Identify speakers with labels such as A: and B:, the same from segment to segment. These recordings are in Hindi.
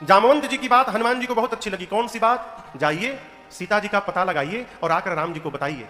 A: जामवंत जी की बात हनुमान जी को बहुत अच्छी लगी। कौन सी बात? जाइए सीता जी का पता लगाइए और आकर राम जी को बताइए।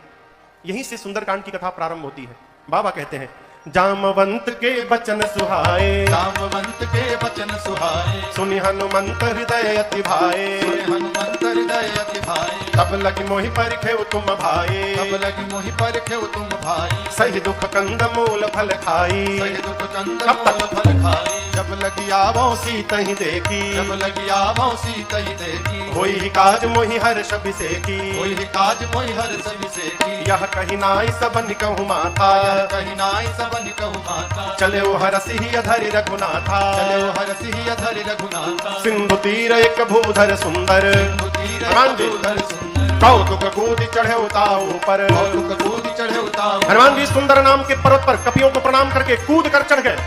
A: यहीं से सुंदरकांड की कथा प्रारंभ होती है। बाबा कहते हैं, जामवंत के बचन सुहाए,
B: जामवंत के बचन सुहाए,
A: सुनि हनुमंत हृदय अति भाए,
B: सुनि हनुमंत हृदय अति भाए,
A: तब लगी मोहि परिखेउ तुम भाए,
B: तब लगी मोहि परिखेउ तुम भाई,
A: सही दुख कंद मूल फल खाई,
B: सही दुख कंद
A: कब तक?
B: मूल फल खाई,
A: जब लगी आवो सीता ही देखी,
B: जब लगी आवो सीता ही देखी,
A: होई काज मोहि हर्ष अभिषेकी,
B: होई काज मोहि हर्ष अभिषेकी,
A: यह कही नाई सबन कहूँ माता,
B: यह कही नाई सबन कहूँ माता,
A: चले ओ हरसि ही अधरि रघुनाथा,
B: चले ओ हरसि ही अधरि रघुनाथा,
A: सिंधु तीर एक भूधर सुंदर,
B: सिंधु तीर
A: हनुमान जी।
B: भूधर सुंदर,
A: कौतुक कूद चढ़े उताऊ पर,
B: कौतुक कूद चढ़े उताऊ,
A: हनुमान जी सुंदर नाम के पर्वत पर कपियों को प्रणाम करके कूद कर चढ़ गए।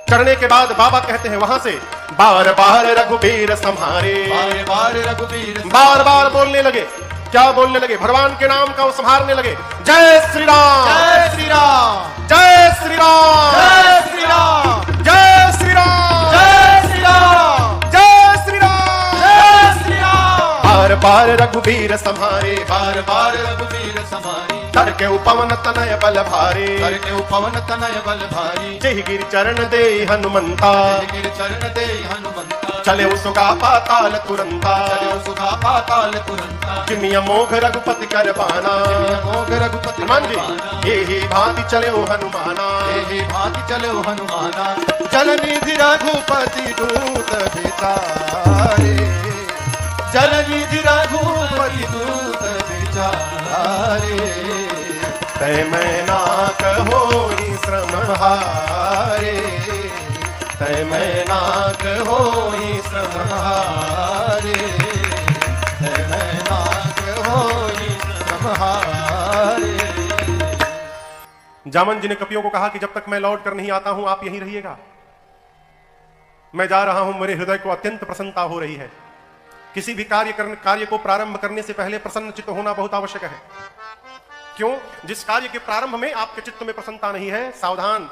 A: चढ़ने के बाद बाबा कहते हैं वहां से, बार बार रघुबीर संहारे,
B: बार बार रघुबीर,
A: बार बार बोलने लगे। क्या बोलने लगे? भगवान के नाम का वो संहारने लगे। जय श्री राम,
B: जय श्री राम,
A: जय श्री राम,
B: जय श्री राम,
A: जय श्री राम,
B: जय श्री राम,
A: जय श्री राम,
B: जय श्री राम,
A: बार बार रघुबीर संहारे,
B: बार बार रघुबीर समारी,
A: करके उपवन तनय बल भारे,
B: करके उपवन तनय बल भारी,
A: जय गिर चरण दे हनुमंता,
B: गिर चरण दे हनुमंता,
A: चले उसका पाताल तुरंता,
B: चले सुधा पाताल तुरंता,
A: जिमिया मोघ रघुपति कर बाना,
B: मोघ रघुपति
A: हनुमान जी
B: करबाना,
A: ये ही भांति चले ओ हनुमाना,
B: हे भाति चले हनुमाना, जल निधि रघुपति दूत बिचारे, जल निधि रघुपति दूत बिचारे,
A: तय मैं ना कहोई श्रम हारे, तय मैं ना कहोई श्रम हारे,
B: तय मैं ना कहोई श्रम हारे।
A: जामन जी ने कपियों को कहा कि जब तक मैं लौट कर नहीं आता हूं आप यहीं रहिएगा। मैं जा रहा हूं, मेरे हृदय को अत्यंत प्रसन्नता हो रही है। किसी भी कार्य को प्रारंभ करने से पहले प्रसन्न चित्त होना बहुत आवश्यक है। क्यों? जिस कार्य के प्रारंभ में आपके चित्त में प्रसन्नता नहीं है, सावधान,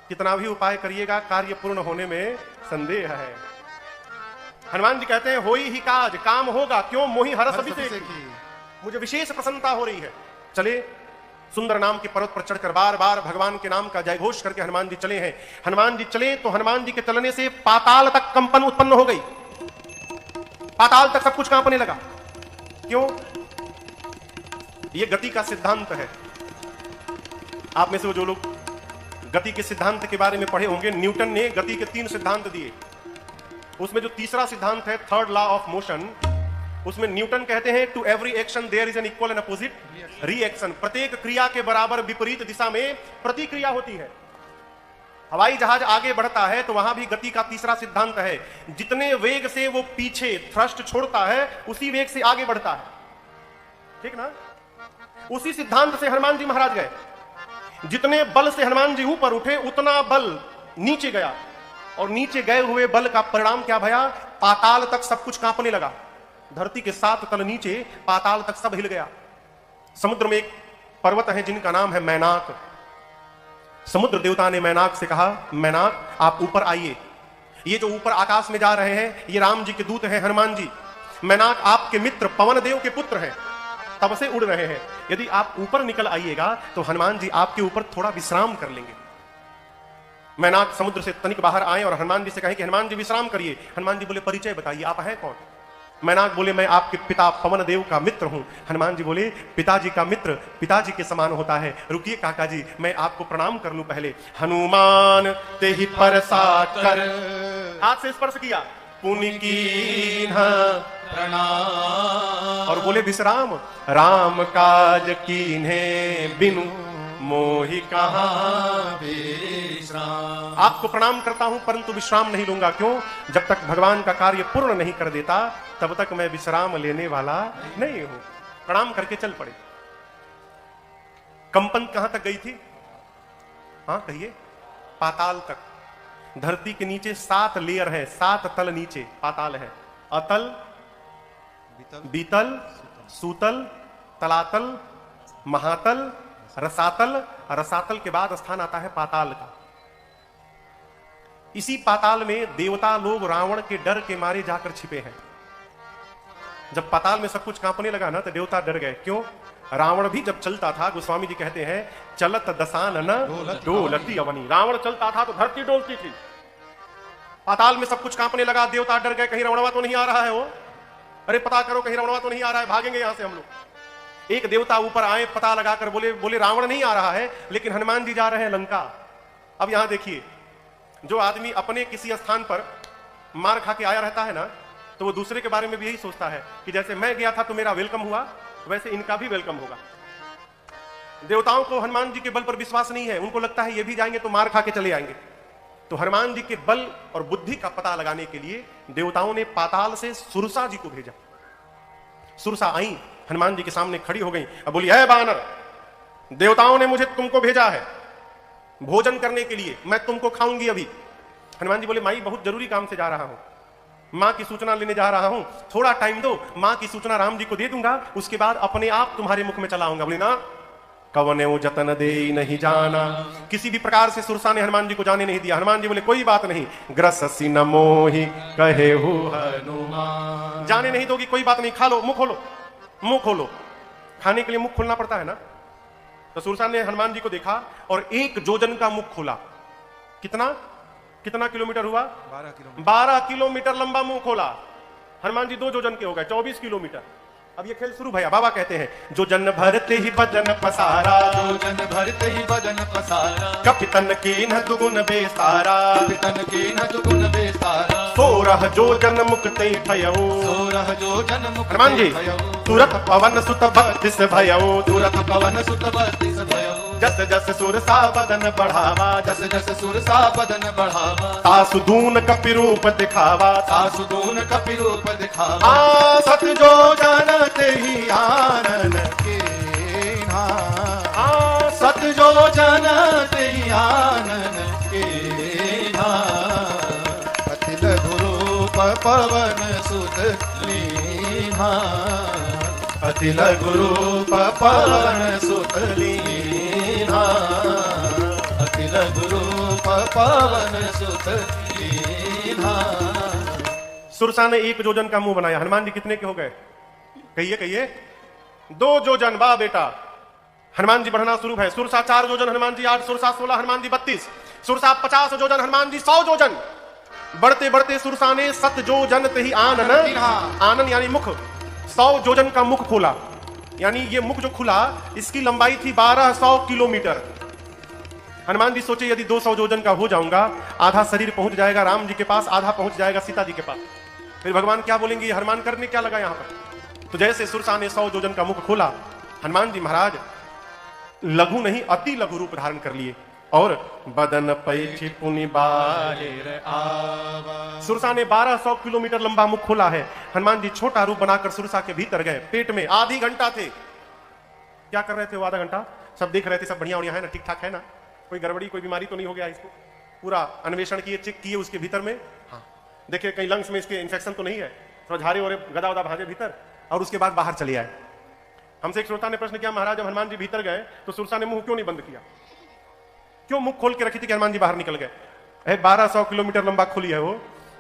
A: कितना भी उपाय करिएगा कार्य पूर्ण होने में संदेह है। हनुमान जी कहते हैं, होई ही काज, काम होगा। क्यों? मोहि हरस अभिषेकी, मुझे विशेष प्रसन्नता हो रही है। चले सुंदर नाम के पर्वत पर चढ़कर बार बार भगवान के नाम का जयघोष करके हनुमान जी चले हैं। हनुमान जी चले तो हनुमान जी के चलने से पाताल तक कंपन उत्पन्न हो गई, पाताल तक सब कुछ कांपने लगा। क्यों? यह गति का सिद्धांत है। आप में से वो जो लोग गति के सिद्धांत के बारे में पढ़े होंगे, न्यूटन ने गति के 3 सिद्धांत दिए। उसमें जो तीसरा सिद्धांत है, थर्ड लॉ ऑफ मोशन, उसमें न्यूटन कहते हैं to every action there is an equal and opposite reaction. प्रत्येक क्रिया के बराबर विपरीत दिशा में प्रतिक्रिया होती है। हवाई जहाज आगे बढ़ता है तो वहां भी गति का तीसरा सिद्धांत है, जितने वेग से वो पीछे थ्रस्ट छोड़ता है उसी वेग से आगे बढ़ता है। ठीक ना? उसी सिद्धांत से हनुमान जी महाराज गए। जितने बल से हनुमान जी ऊपर उठे उतना बल नीचे गया, और नीचे गए हुए बल का परिणाम क्या भया? पाताल तक सब कुछ कांपने लगा। धरती के 7 तल नीचे पाताल तक सब हिल गया। समुद्र में एक पर्वत है जिनका नाम है मैनाक। समुद्र देवता ने मैनाक से कहा, मैनाक आप ऊपर आइए। ये जो ऊपर आकाश में जा रहे हैं ये राम जी के दूत हैं, हनुमान जी। मैनाक आपके मित्र पवन देव के पुत्र हैं, तब से उड़ रहे हैं। यदि आप ऊपर निकल आइएगा तो हनुमान जी आपके ऊपर थोड़ा विश्राम कर लेंगे। मैनाक समुद्र से तनिक बाहर आए और हनुमान जी से कहे कि हनुमान जी विश्राम करिए। हनुमान जी बोले, परिचय बताइए, आप हैं कौन? मैनाक बोले, मैं आपके पिता पवन देव का मित्र हूं। हनुमान जी बोले, पिताजी का मित्र पिताजी के समान होता है। रुकिए काका जी, मैं आपको प्रणाम कर लूं पहले। हनुमान ते ही परसा कर, हाथ से स्पर्श किया, पुनि कीन्हा
B: प्रणाम,
A: और बोले विश्राम। राम काज कीन्हे बिनु मोहि कहां
B: विश्राम।
A: आपको प्रणाम करता हूं परंतु विश्राम नहीं लूंगा। क्यों? जब तक भगवान का कार्य पूर्ण नहीं कर देता तब तक मैं विश्राम लेने वाला नहीं हूं। प्रणाम करके चल पड़े। कंपन कहां तक गई थी? हाँ कहिए। पाताल तक। धरती के नीचे 7 लेयर है, 7 तल नीचे पाताल है। अतल, बीतल, सूतल, तलातल, महातल, रसातल। रसातल के बाद स्थान आता है पाताल का। इसी पाताल में देवता लोग रावण के डर के मारे जाकर छिपे हैं। जब पाताल में सब कुछ कांपने लगा ना तो देवता डर गए। क्यों? रावण भी जब चलता था, गोस्वामी जी कहते हैं, चलत दशानन डोलती अवनी। रावण चलता था तो धरती डोलती थी। पाताल में सब कुछ कांपने लगा, देवता डर गए, कहीं रावणवा तो नहीं आ रहा है वो, अरे पता करो कहीं रावणवा तो नहीं आ रहा है, भागेंगे यहां से हम लोग। एक देवता ऊपर आए, पता लगाकर बोले रावण नहीं आ रहा है, लेकिन हनुमान जी जा रहे हैं लंका। अब यहां देखिए, जो आदमी अपने किसी स्थान पर मार खा के आया रहता है ना, तो वो दूसरे के बारे में भी यही सोचता है कि जैसे मैं गया था तो मेरा वेलकम हुआ, वैसे इनका भी वेलकम होगा। देवताओं को हनुमान जी के बल पर विश्वास नहीं है, उनको लगता है ये भी जाएंगे तो मार खा के चले आएंगे। तो हनुमान जी के बल और बुद्धि का पता लगाने के लिए देवताओं ने पाताल से सुरसा जी को भेजा। सुरसा आई, हनुमान जी के सामने खड़ी हो गई। अब बोली, है बानर, देवताओं ने मुझे तुमको भेजा है भोजन करने के लिए, मैं तुमको खाऊंगी अभी। हनुमान जी बोले, माई बहुत जरूरी काम से जा रहा हूं, मां की सूचना लेने जा रहा हूं, थोड़ा टाइम दो, मां की सूचना राम जी को दे दूंगा, उसके बाद अपने आप तुम्हारे मुख में चला आऊंगा। बोले ना, कवने जतन दे नहीं जाना। किसी भी प्रकार से सुरसा ने हनुमान जी को जाने नहीं दिया। हनुमान जी बोले, कोई बात नहीं, ग्रससी न मोहि कहे हो हनुमान। जाने नहीं दोगी, कोई बात नहीं, खा लो, मुंह खोलो, मुंह खोलो। खाने के लिए मुंह खोलना पड़ता है ना। तो सुरसा ने हनुमान जी को देखा और 1 जोजन का मुख खोला। कितना किलोमीटर हुआ? 12 किलोमीटर लंबा मुंह खोला। हनुमान जी 2 जोजन के हो गए, 24 किलोमीटर। अब ये खेल शुरू भैया। बाबा कहते हैं, जो जन भरते ही बजन पसारा,
B: जो जन भरते ही बजन पसारा,
A: कपितन की न दुगुन बेसारा,
B: कपितन की न दुगुन बेसारा,
A: 16 जो जन मुक्ति भयऊ,
B: 16 जो जन मुक्ति
A: हनुमान जी,
B: भयऊ,
A: तुरत पवन सुत 32 भयऊ,
B: तुरत पवन सुत 32 भयऊ,
A: जस जस सुरसा बदन बढ़ावा,
B: जस जस सुरसा बदन बढ़ावा,
A: तासु दून कपि रूप दिखावा,
B: तासु दून कपि रूप दिखावा,
A: सत जो जानते ही आनन
B: के सत जो जानते ही आनन के अति लघु रूप पवन सुत लीना,
A: अति लघु रूप पवन सुत लीना,
B: अति लघु रूप पवन सुत लीना।
A: सुरसा ने 1 जोजन का मुंह बनाया। हनुमान जी कितने के हो गए? कहिए 2 जोजन। बा बेटा, हनुमान जी बढ़ना शुरू है। सुरसा 4 जोजन, हनुमान जी 8, सुरसा 16, हनुमान जी 32, सुरसा 50 जोजन, हनुमान जी 100 जोजन। बढ़ते बढ़ते सुरसा ने 7 जोजन ते ही आनन, आनन यानी मुख, 100 जोजन का मुख खोला। यानी ये मुख जो खुला, इसकी लंबाई थी 1200 किलोमीटर। हनुमान जी सोचे, यदि 200 जोजन का हो जाऊंगा, आधा शरीर पहुंच जाएगा राम जी के पास, आधा पहुंच जाएगा सीता जी के पास। फिर भगवान क्या बोलेंगे, हनुमान करने क्या लगा यहां पर। तो जैसे सुरसा ने 100 जोजन का मुख खोला, हनुमान जी महाराज लघु नहीं अति लघु रूप धारण कर लिए और बदन पैछि पुनि बाहिर आवा। सुरसा ने 1200 किलोमीटर लंबा मुख खोला है। हनुमान जी छोटा रूप बनाकर सुरसा के भीतर गए। पेट में आधी घंटा थे। क्या कर रहे थे वो आधा घंटा? सब देख रहे थे, सब बढ़िया बढ़िया है ना, ठीक ठाक है ना, कोई गड़बड़ी कोई बीमारी तो नहीं हो गया इसको। पूरा अन्वेषण किए, चेक किए उसके भीतर में, हाँ देखिए कहीं लंग्स में इसके इन्फेक्शन तो नहीं है, थोड़ा झारे और गदा उदा भाजे भीतर, और उसके बाद बाहर चले आए। हमसे एक श्रोता ने प्रश्न किया, महाराज जब हनुमान जी भीतर गए तो सुरसा ने मुंह क्यों नहीं बंद किया, क्यों मुंह खोल के रखी थी कि हनुमान जी बाहर निकल गए? 1200 किलोमीटर लंबा खुली है वो,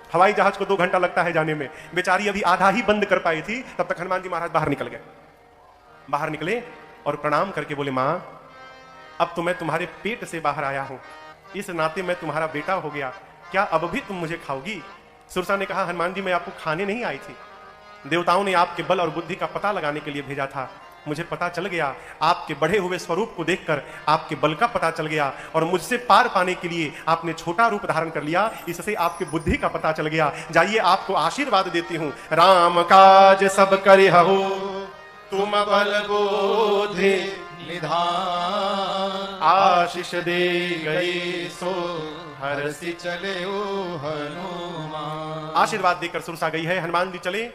A: हवाई जहाज को 2 घंटा लगता है जाने में, बेचारी अभी आधा ही बंद कर पाई थी, तब तक हनुमान जी महाराज बाहर निकल गए। बाहर निकले और प्रणाम करके बोले, मां अब तो मैं तुम्हारे पेट से बाहर आया हूं, इस नाते मैं तुम्हारा बेटा हो गया, क्या अब भी तुम मुझे खाओगी? सुरसा ने कहा, हनुमान जी मैं आपको खाने नहीं आई थी, देवताओं ने आपके बल और बुद्धि का पता लगाने के लिए भेजा था। मुझे पता चल गया, आपके बढ़े हुए स्वरूप को देखकर आपके बल का पता चल गया, और मुझसे पार पाने के लिए आपने छोटा रूप धारण कर लिया, इससे आपके बुद्धि का पता चल गया। जाइए आपको आशीर्वाद देती हूं, राम काज सब करिहु तुम बल बुद्धि निधान, आशीष दे गई सो हरसि
B: चले हनुमान।
A: आशीर्वाद देकर सुरसा गई है। हनुमान जी चले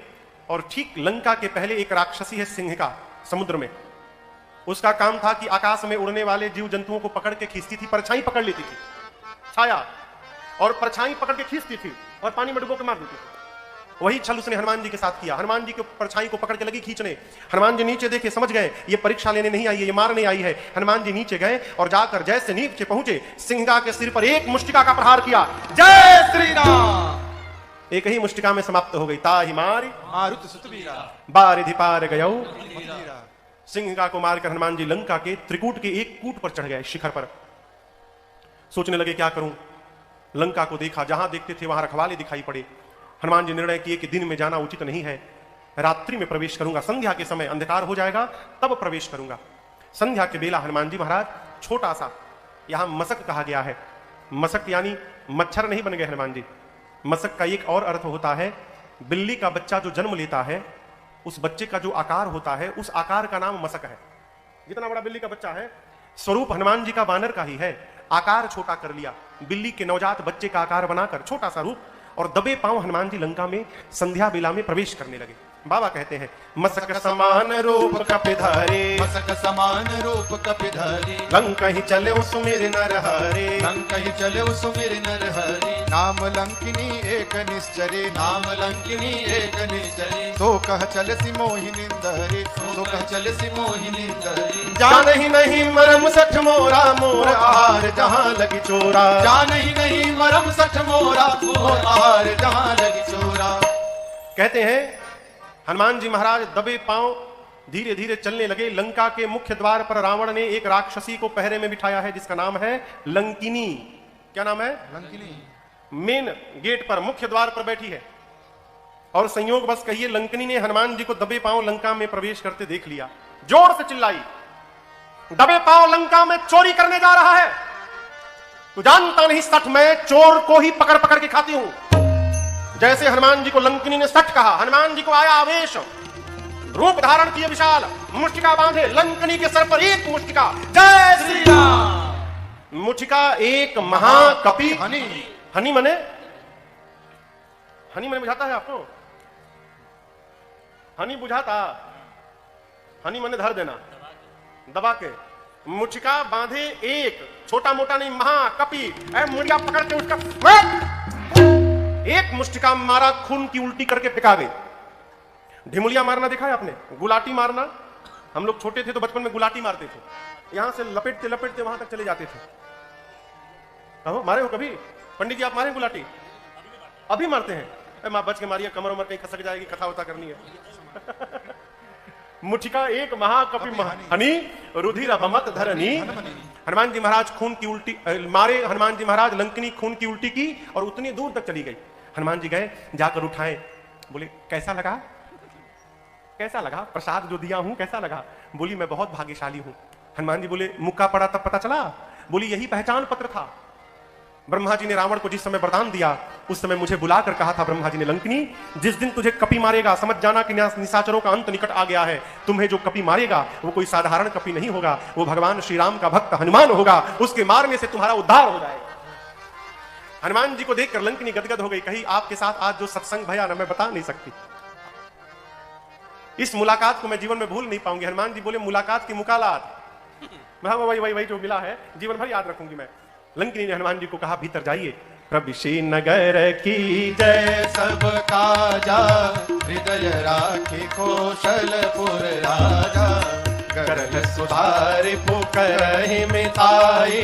A: और ठीक लंका के पहले एक राक्षसी है सिंहिका समुद्र में, उसका काम था कि आकाश में उड़ने वाले जीव जंतुओं को पकड़ के खींचती थी, परछाई पकड़ लेती थी, छाया और परछाई पकड़ के खींचती थी और पानी में डुबो के मार देती थी। वही छल उसने हनुमान जी के साथ किया। हनुमान जी के परछाई को पकड़ के लगी खींचने। हनुमान जी नीचे देखे, समझ गए ये परीक्षा लेने नहीं आई है, ये मारने आई है। हनुमान जी नीचे गए और जाकर जैसे नीचे पहुंचे, सिंहिका के सिर पर एक मुष्टिका का प्रहार किया। जय श्री राम। एक ही मुष्टिका में समाप्त हो गई। ताहि मारी
B: मारुत सुत बीरा
A: बारिधि पार गयो।
B: मंदिरा।
A: सिंहिका को मारकर हनुमान जी लंका के त्रिकूट के एक कूट पर चढ़ गए, शिखर पर। सोचने लगे क्या करूं। लंका को देखा, जहां देखते थे वहां रखवाले दिखाई पड़े। हनुमान जी निर्णय किए कि दिन में जाना उचित नहीं है, रात्रि में प्रवेश करूंगा, संध्या के समय अंधकार हो जाएगा तब प्रवेश करूंगा। संध्या के बेला हनुमान जी महाराज छोटा सा, यहां मसक कहा गया है, मसक यानी मच्छर नहीं बन गए हनुमान जी। मसक का एक और अर्थ होता है, बिल्ली का बच्चा जो जन्म लेता है उस बच्चे का जो आकार होता है उस आकार का नाम मसक है। जितना बड़ा बिल्ली का बच्चा है, स्वरूप हनुमान जी का बानर का ही है, आकार छोटा कर लिया, बिल्ली के नवजात बच्चे का आकार बनाकर छोटा सा रूप, और दबे पांव हनुमान जी लंका में संध्या बेला में प्रवेश करने लगे। बाबा कहते हैं मसक समान रूप कपिधारे,
B: मसक समान रूप कपिधारी,
A: लंका ही चले सुमिर नर हरे,
B: लंका ही चले सुमिर नर हरि। नाम लंकिनी एक निश्चरे, नाम लंकिनी एक निश्चरे। तो कह चल सी मोहिनी दरे, तो कह चल सी मोहिनी दरे।
A: जान ही नहीं मरम सठ मोरा, मोर आहार जहां लगी चोरा।
B: जान ही नहीं मरम सठ मोरा, मोर आहार जहां लगी चोरा।
A: कहते हैं हनुमान जी महाराज दबे पांव धीरे धीरे चलने लगे। लंका के मुख्य द्वार पर रावण ने एक राक्षसी को पहरे में बिठाया है जिसका नाम है लंकिनी। क्या नाम है?
B: लंकिनी।
A: मेन गेट पर मुख्य द्वार पर बैठी है, और संयोग बस कहिए लंकिनी ने हनुमान जी को दबे पांव लंका में प्रवेश करते देख लिया। जोर से चिल्लाई, दबे पांव लंका में चोरी करने जा रहा है, तू जानता नहीं सठ मैं चोर को ही पकड़ पकड़ के खाती हूं। जैसे हनुमान जी को लंकिनी ने सठ कहा, हनुमान जी को आया आवेश, रूप धारण किए विशाल, मुष्टिका बांधे, लंकिनी के सर पर एक मुष्टिका। जय श्री राम। मुष्टिका एक महाकपि
B: हनी,
A: हनी मने, हनी मने बुझाता है आपको? हनी बुझाता, हनी मने धर देना दबा के। मुष्टिका बांधे एक, छोटा मोटा नहीं, महाकपि। मुड़िया पकड़ के उसका एक मुष्टिका मारा, खून की उल्टी करके फेंका गई। ढिमुलिया मारना देखा है आपने? गुलाटी मारना। हम लोग छोटे थे तो बचपन में गुलाटी मारते थे, यहां से लपेटते लपेटते वहां तक चले जाते थे। मारे हो कभी? पंडित जी आप मारे गुलाटी? अभी मारते हैं? मां बच के मारिए, कमर उमर कहीं खसक जाएगी, कथा वथा करनी है। मुठिका एक महाकपि हनी, रुधिर अपमत धरनी। हनुमान जी महाराज खून की उल्टी मारे, हनुमान जी महाराज लंकिनी खून की उल्टी की और उतनी दूर तक चली गई। हनुमान जी गए, जाकर उठाए, बोले कैसा लगा? कैसा लगा? प्रसाद जो दिया हूं कैसा लगा? बोली मैं बहुत भाग्यशाली हूं। हनुमान जी बोले मुक्का पड़ा तब पता चला? बोली यही पहचान पत्र था। ब्रह्मा जी ने रावण को जिस समय वरदान दिया उस समय मुझे बुलाकर कहा था ब्रह्मा जी ने, लंकिनी जिस दिन तुझे कपि मारेगा समझ जाना कि निशाचरों का अंत निकट आ गया है। तुम्हें जो कपि मारेगा वो कोई साधारण कपि नहीं होगा, वो भगवान श्री राम का भक्त हनुमान होगा, उसके मारने से तुम्हारा उद्धार हो जाएगा। हनुमान जी को देखकर लंकिनी गदगद हो गई, कही आपके साथ आज जो सत्संग भया ना मैं बता नहीं सकती, इस मुलाकात को मैं जीवन में भूल नहीं पाऊंगी। हनुमान जी बोले मुलाकात की मुकालात, वही जो मिला है जीवन भर याद रखूंगी मैं। लंकिनी ने हनुमान जी को कहा भीतर जाइए। प्रविशि नगर की जय
B: सब काजा, हृदय राखी कौशलपुर राजा।
A: करल सुधार पुकरहि मिताई,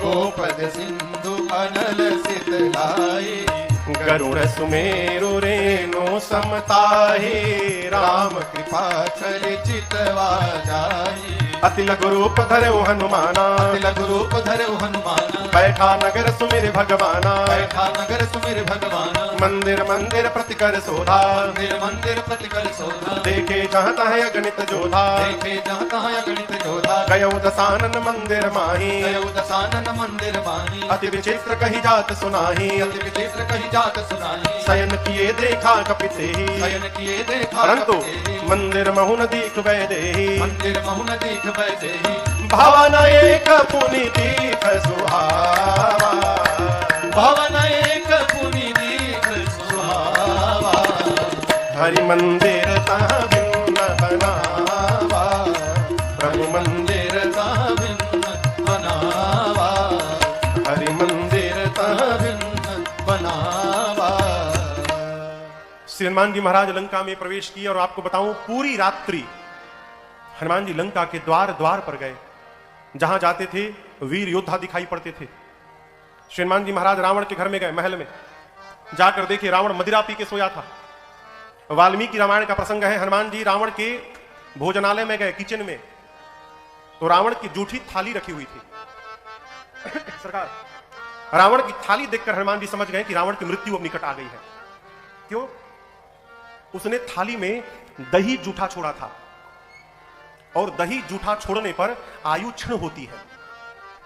B: गोपद सिंधु अनल सितलाई।
A: गरुड़ सुमेरु रेणु समताहि,
B: राम कृपा छल चितवा जाई।
A: अति लघु रूप धरऊ हनुमाना,
B: अति लघु रूप धरऊ हनुमाना।
A: बैठा नगर सुमिर भगवाना,
B: बैठा नगर सुमिर भगवाना।
A: मंदिर मंदिर प्रतिकर शोधा,
B: मंदिर मंदिर प्रतिकर शोधा।
A: देखे जहाँ तहाँ अगणित जोधा,
B: देखे जहाँ तहाँ अगणित जोधा।
A: गयौ दसानन मंदिर माही,
B: गयौ दसानन मंदिर माही।
A: अति विचित्र कही जात सुनाही,
B: अति विचित्र कही जात सुनाही।
A: शयन किए देखा कपिते ही,
B: शयन किए देखा
A: परंतु
B: कपिते ही।
A: मंदिर महुन दीख वै देहि,
B: मंदिर महुन दीख वै देहि।
A: भवन एक पुनि दीख सुहावा,
B: भवन एक पुनि दीख सुहावा।
A: हरि मंदिर तहाँ भिन्न बनावा, प्रभु मंदिर
B: तहाँ भिन्न बनावा।
A: हरि मंदिर तहाँ
B: भिन्न बनावा।
A: श्री हनुमान जी महाराज लंका में प्रवेश किए और आपको बताऊं पूरी रात्रि हनुमान जी लंका के द्वार द्वार पर गए। जहां जाते थे वीर योद्धा दिखाई पड़ते थे। श्री हनुमान जी महाराज रावण के घर में गए, महल में जाकर देखे रावण मदिरा पी के सोया था। वाल्मीकि रामायण का प्रसंग है, हनुमान जी रावण के भोजनालय में गए, किचन में, तो रावण की जूठी थाली रखी हुई थी। सरकार, रावण की थाली देखकर हनुमान जी समझ गए कि रावण की मृत्यु अब निकट आ गई है। क्यों? उसने थाली में दही जूठा छोड़ा था, और दही जूठा छोड़ने पर आयु क्षीण होती है।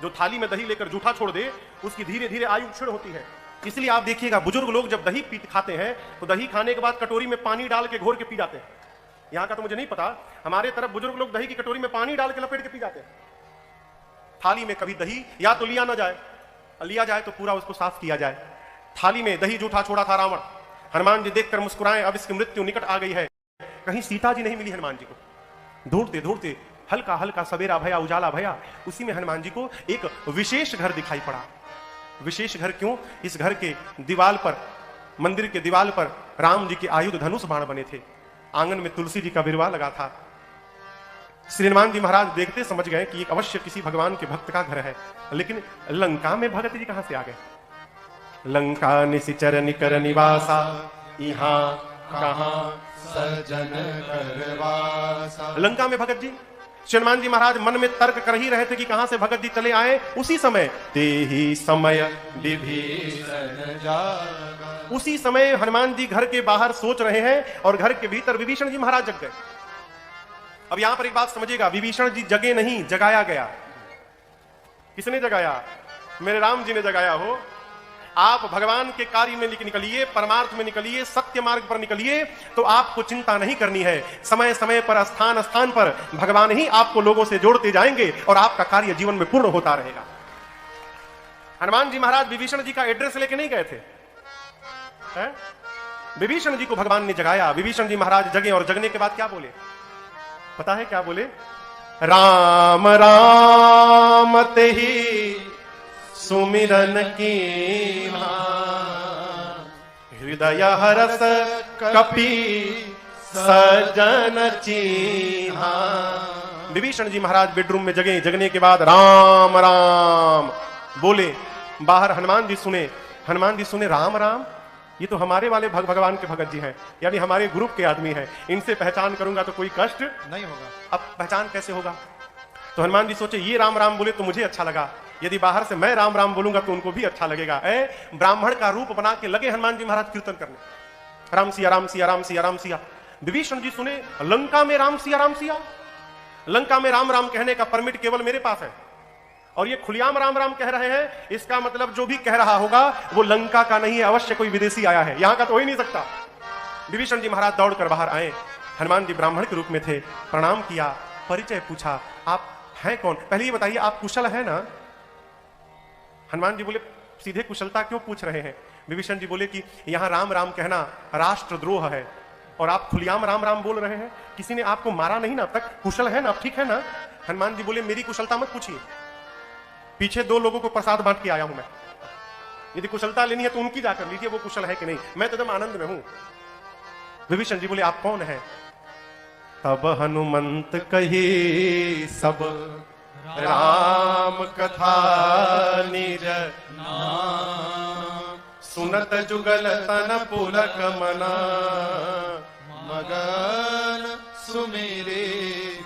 A: जो थाली में दही लेकर जूठा छोड़ दे उसकी धीरे धीरे आयु क्षीण होती है। इसलिए आप देखिएगा बुजुर्ग लोग जब दही पी खाते हैं तो दही खाने के बाद कटोरी में पानी डाल के घोर के पी जाते हैं। यहां का तो मुझे नहीं पता, हमारे तरफ बुजुर्ग लोग दही की कटोरी में पानी डाल के लपेट के पी जाते हैं। थाली में कभी दही या तो लिया ना जाए, लिया जाए तो पूरा उसको साफ किया जाए। थाली में दही जूठा छोड़ा था रावण। हनुमान जी देखकर मुस्कुराए, अब इसकी मृत्यु निकट आ गई है। कहीं सीता जी नहीं मिली हनुमान जी को। ढूंढते ढूंढते हल्का हल्का सवेरा भया, उजाला भया, उसी में हनुमान जी को एक विशेष घर दिखाई पड़ा। विशेष घर क्यों? इस घर के दीवार पर, मंदिर के दीवार पर राम जी के आयुध धनुष बाण बने थे। आंगन में तुलसी जी का बिरवा लगा था। श्री हनुमान जी महाराज देखते समझ गए कि एक अवश्य किसी भगवान के भक्त का घर है। लेकिन लंका में भगत जी कहां से आ गए? लंका निशिचर निकर निवासा, यहाँ कहां
B: सजन करवासा।
A: लंका में भगत जी। श्री हनुमान जी महाराज मन में तर्क कर ही रहे थे कि कहां से भगत जी चले आए। उसी समय तेहि समय विभीषण
B: जागा।
A: उसी समय हनुमान जी घर के बाहर सोच रहे हैं और घर के भीतर विभीषण जी महाराज जग गए। अब यहां पर एक बात समझिएगा, विभीषण जी जगे नहीं, जगाया गया। किसने जगाया? मेरे राम जी ने जगाया हो। आप भगवान के कार्य में निकलिए, परमार्थ में निकलिए, सत्य मार्ग पर निकलिए, तो आपको चिंता नहीं करनी है। समय समय पर, स्थान स्थान पर भगवान ही आपको लोगों से जोड़ते जाएंगे और आपका कार्य जीवन में पूर्ण होता रहेगा। हनुमान जी महाराज विभीषण जी का एड्रेस लेके नहीं गए थे। विभीषण जी को भगवान ने जगाया। विभीषण जी महाराज जगे और जगने के बाद क्या बोले? पता है क्या बोले? राम राम तेहि सुमिरन की हृदय हरस कपि सजन चीन्हा। विभीषण जी महाराज बेडरूम में जगे। जगने के बाद राम राम बोले। बाहर हनुमान जी सुने। हनुमान जी सुने राम राम, ये तो हमारे वाले भगवान के भगत जी हैं, यानी हमारे ग्रुप के आदमी हैं। इनसे पहचान करूंगा तो कोई कष्ट
B: नहीं होगा।
A: अब पहचान कैसे होगा? तो हनुमान जी सोचे ये राम राम बोले तो मुझे अच्छा लगा, यदि बाहर से मैं राम राम बोलूंगा तो उनको भी अच्छा लगेगा। ब्राह्मण का रूप बना के लगे हनुमान जी महाराज कीर्तन करने, राम सिया राम सिया राम सिया राम सिया। विभीषण जी सुने लंका में राम सिया राम सिया। लंका में राम राम कहने का परमिट केवल मेरे पास है, और ये खुलेआम राम राम कह रहे हैं। इसका मतलब जो भी कह रहा होगा वो लंका का नहीं है, अवश्य कोई विदेशी आया है, यहां का तो हो ही नहीं सकता। विभीषण जी महाराज दौड़कर बाहर आए। हनुमान जी ब्राह्मण के रूप में थे। प्रणाम किया, परिचय पूछा, आप हैं कौन? पहले ये बताइए आप कुशल है ना? हनुमान जी बोले सीधे कुशलता क्यों पूछ रहे हैं? विभीषण जी बोले कि यहां राम राम कहना राष्ट्रद्रोह है, और आप खुलेआम राम राम बोल रहे हैं। किसी ने आपको मारा नहीं ना अब तक, कुशल है ना, ठीक है ना? हनुमान जी बोले मेरी कुशलता मत पूछिए, पीछे 2 लोगों को प्रसाद बांट के आया हूं मैं। यदि कुशलता लेनी है तो उनकी जाकर लीजिए, वो कुशल है कि नहीं, मैं तो एकदम आनंद में हूं। विभीषण जी बोले आप कौन है? तब हनुमंत कही सब राम कथा निज नाम, सुनत जुगल तन पुलक मना,
B: मगन सुमेरे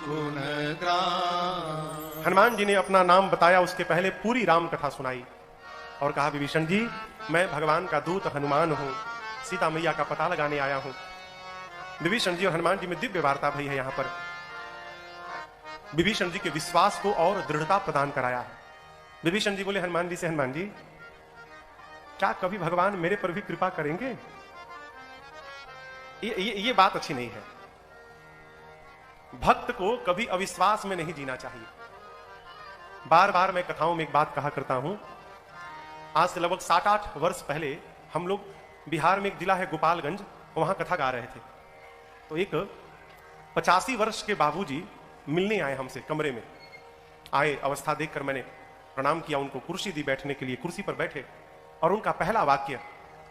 B: गुण ग्राम।
A: हनुमान जी ने अपना नाम बताया, उसके पहले पूरी राम कथा सुनाई और कहा विभीषण जी मैं भगवान का दूत हनुमान हूं, सीता मैया का पता लगाने आया हूं। विभीषण जी और हनुमान जी में दिव्य वार्ता भई है। यहां पर विभीषण जी के विश्वास को और दृढ़ता प्रदान कराया है। विभीषण जी बोले हनुमान जी से, हनुमान जी क्या कभी भगवान मेरे पर भी कृपा करेंगे? ये बात अच्छी नहीं है। भक्त को कभी अविश्वास में नहीं जीना चाहिए। बार बार मैं कथाओं में एक बात कहा करता हूं। आज से लगभग 7-8 वर्ष पहले हम लोग बिहार में एक जिला है गोपालगंज, वहां कथा गा रहे थे। तो एक 85 वर्ष के बाबूजी मिलने आए हमसे, कमरे में आए। अवस्था देखकर मैंने प्रणाम किया, उनको कुर्सी दी बैठने के लिए, कुर्सी पर बैठे और उनका पहला वाक्य,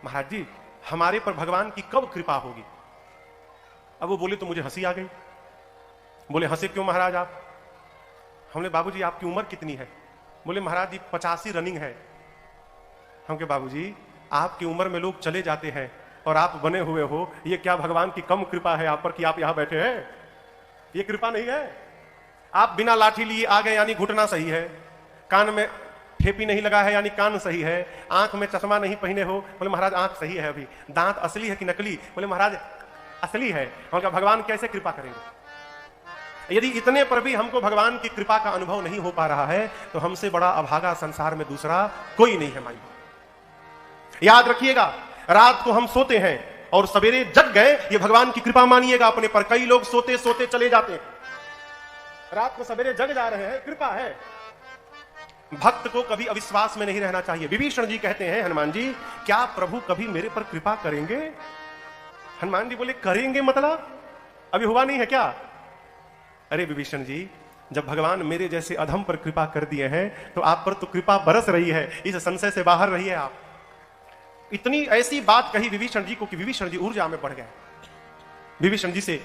A: महाराज जी हमारे पर भगवान की कब कृपा होगी। अब वो बोले तो मुझे हंसी आ गई। बोले हंसे क्यों महाराज आप? हमने बाबूजी आपकी उम्र कितनी है? बोले महाराज जी 85 रनिंग है। हम कहे बाबूजी आपकी उम्र में लोग चले जाते हैं और आप बने हुए हो, ये क्या भगवान की कम कृपा है आप पर कि आप यहां बैठे हैं? ये कृपा नहीं है। आप बिना लाठी लिए आ गए यानी घुटना सही है, कान में ठेपी नहीं लगा है यानी कान सही है, आंख में चश्मा नहीं पहने हो। बोले महाराज आंख सही है अभी। दांत असली है कि नकली? बोले महाराज असली है। हम कहा भगवान कैसे कृपा करेंगे? यदि इतने पर भी हमको भगवान की कृपा का अनुभव नहीं हो पा रहा है तो हमसे बड़ा अभागा संसार में दूसरा कोई नहीं है। माई याद रखिएगा, रात को हम सोते हैं और सवेरे जग गए, ये भगवान की कृपा मानिएगा अपने पर। कई लोग सोते सोते चले जाते हैं, रात को सवेरे जग जा रहे हैं, कृपा है। भक्त को कभी अविश्वास में नहीं रहना चाहिए। विभीषण जी कहते हैं हनुमान जी क्या प्रभु कभी मेरे पर कृपा करेंगे? हनुमान जी बोले करेंगे मतलब अभी हुआ नहीं है क्या? अरे विभीषण जी, जब भगवान मेरे जैसे अधम पर कृपा कर दिए हैं तो आप पर तो कृपा बरस रही है, इस संशय से बाहर रहिए आप। इतनी ऐसी बात कही विभीषण जी को कि विभीषण जी ऊर्जा में बढ़ गए। विभीषण जी से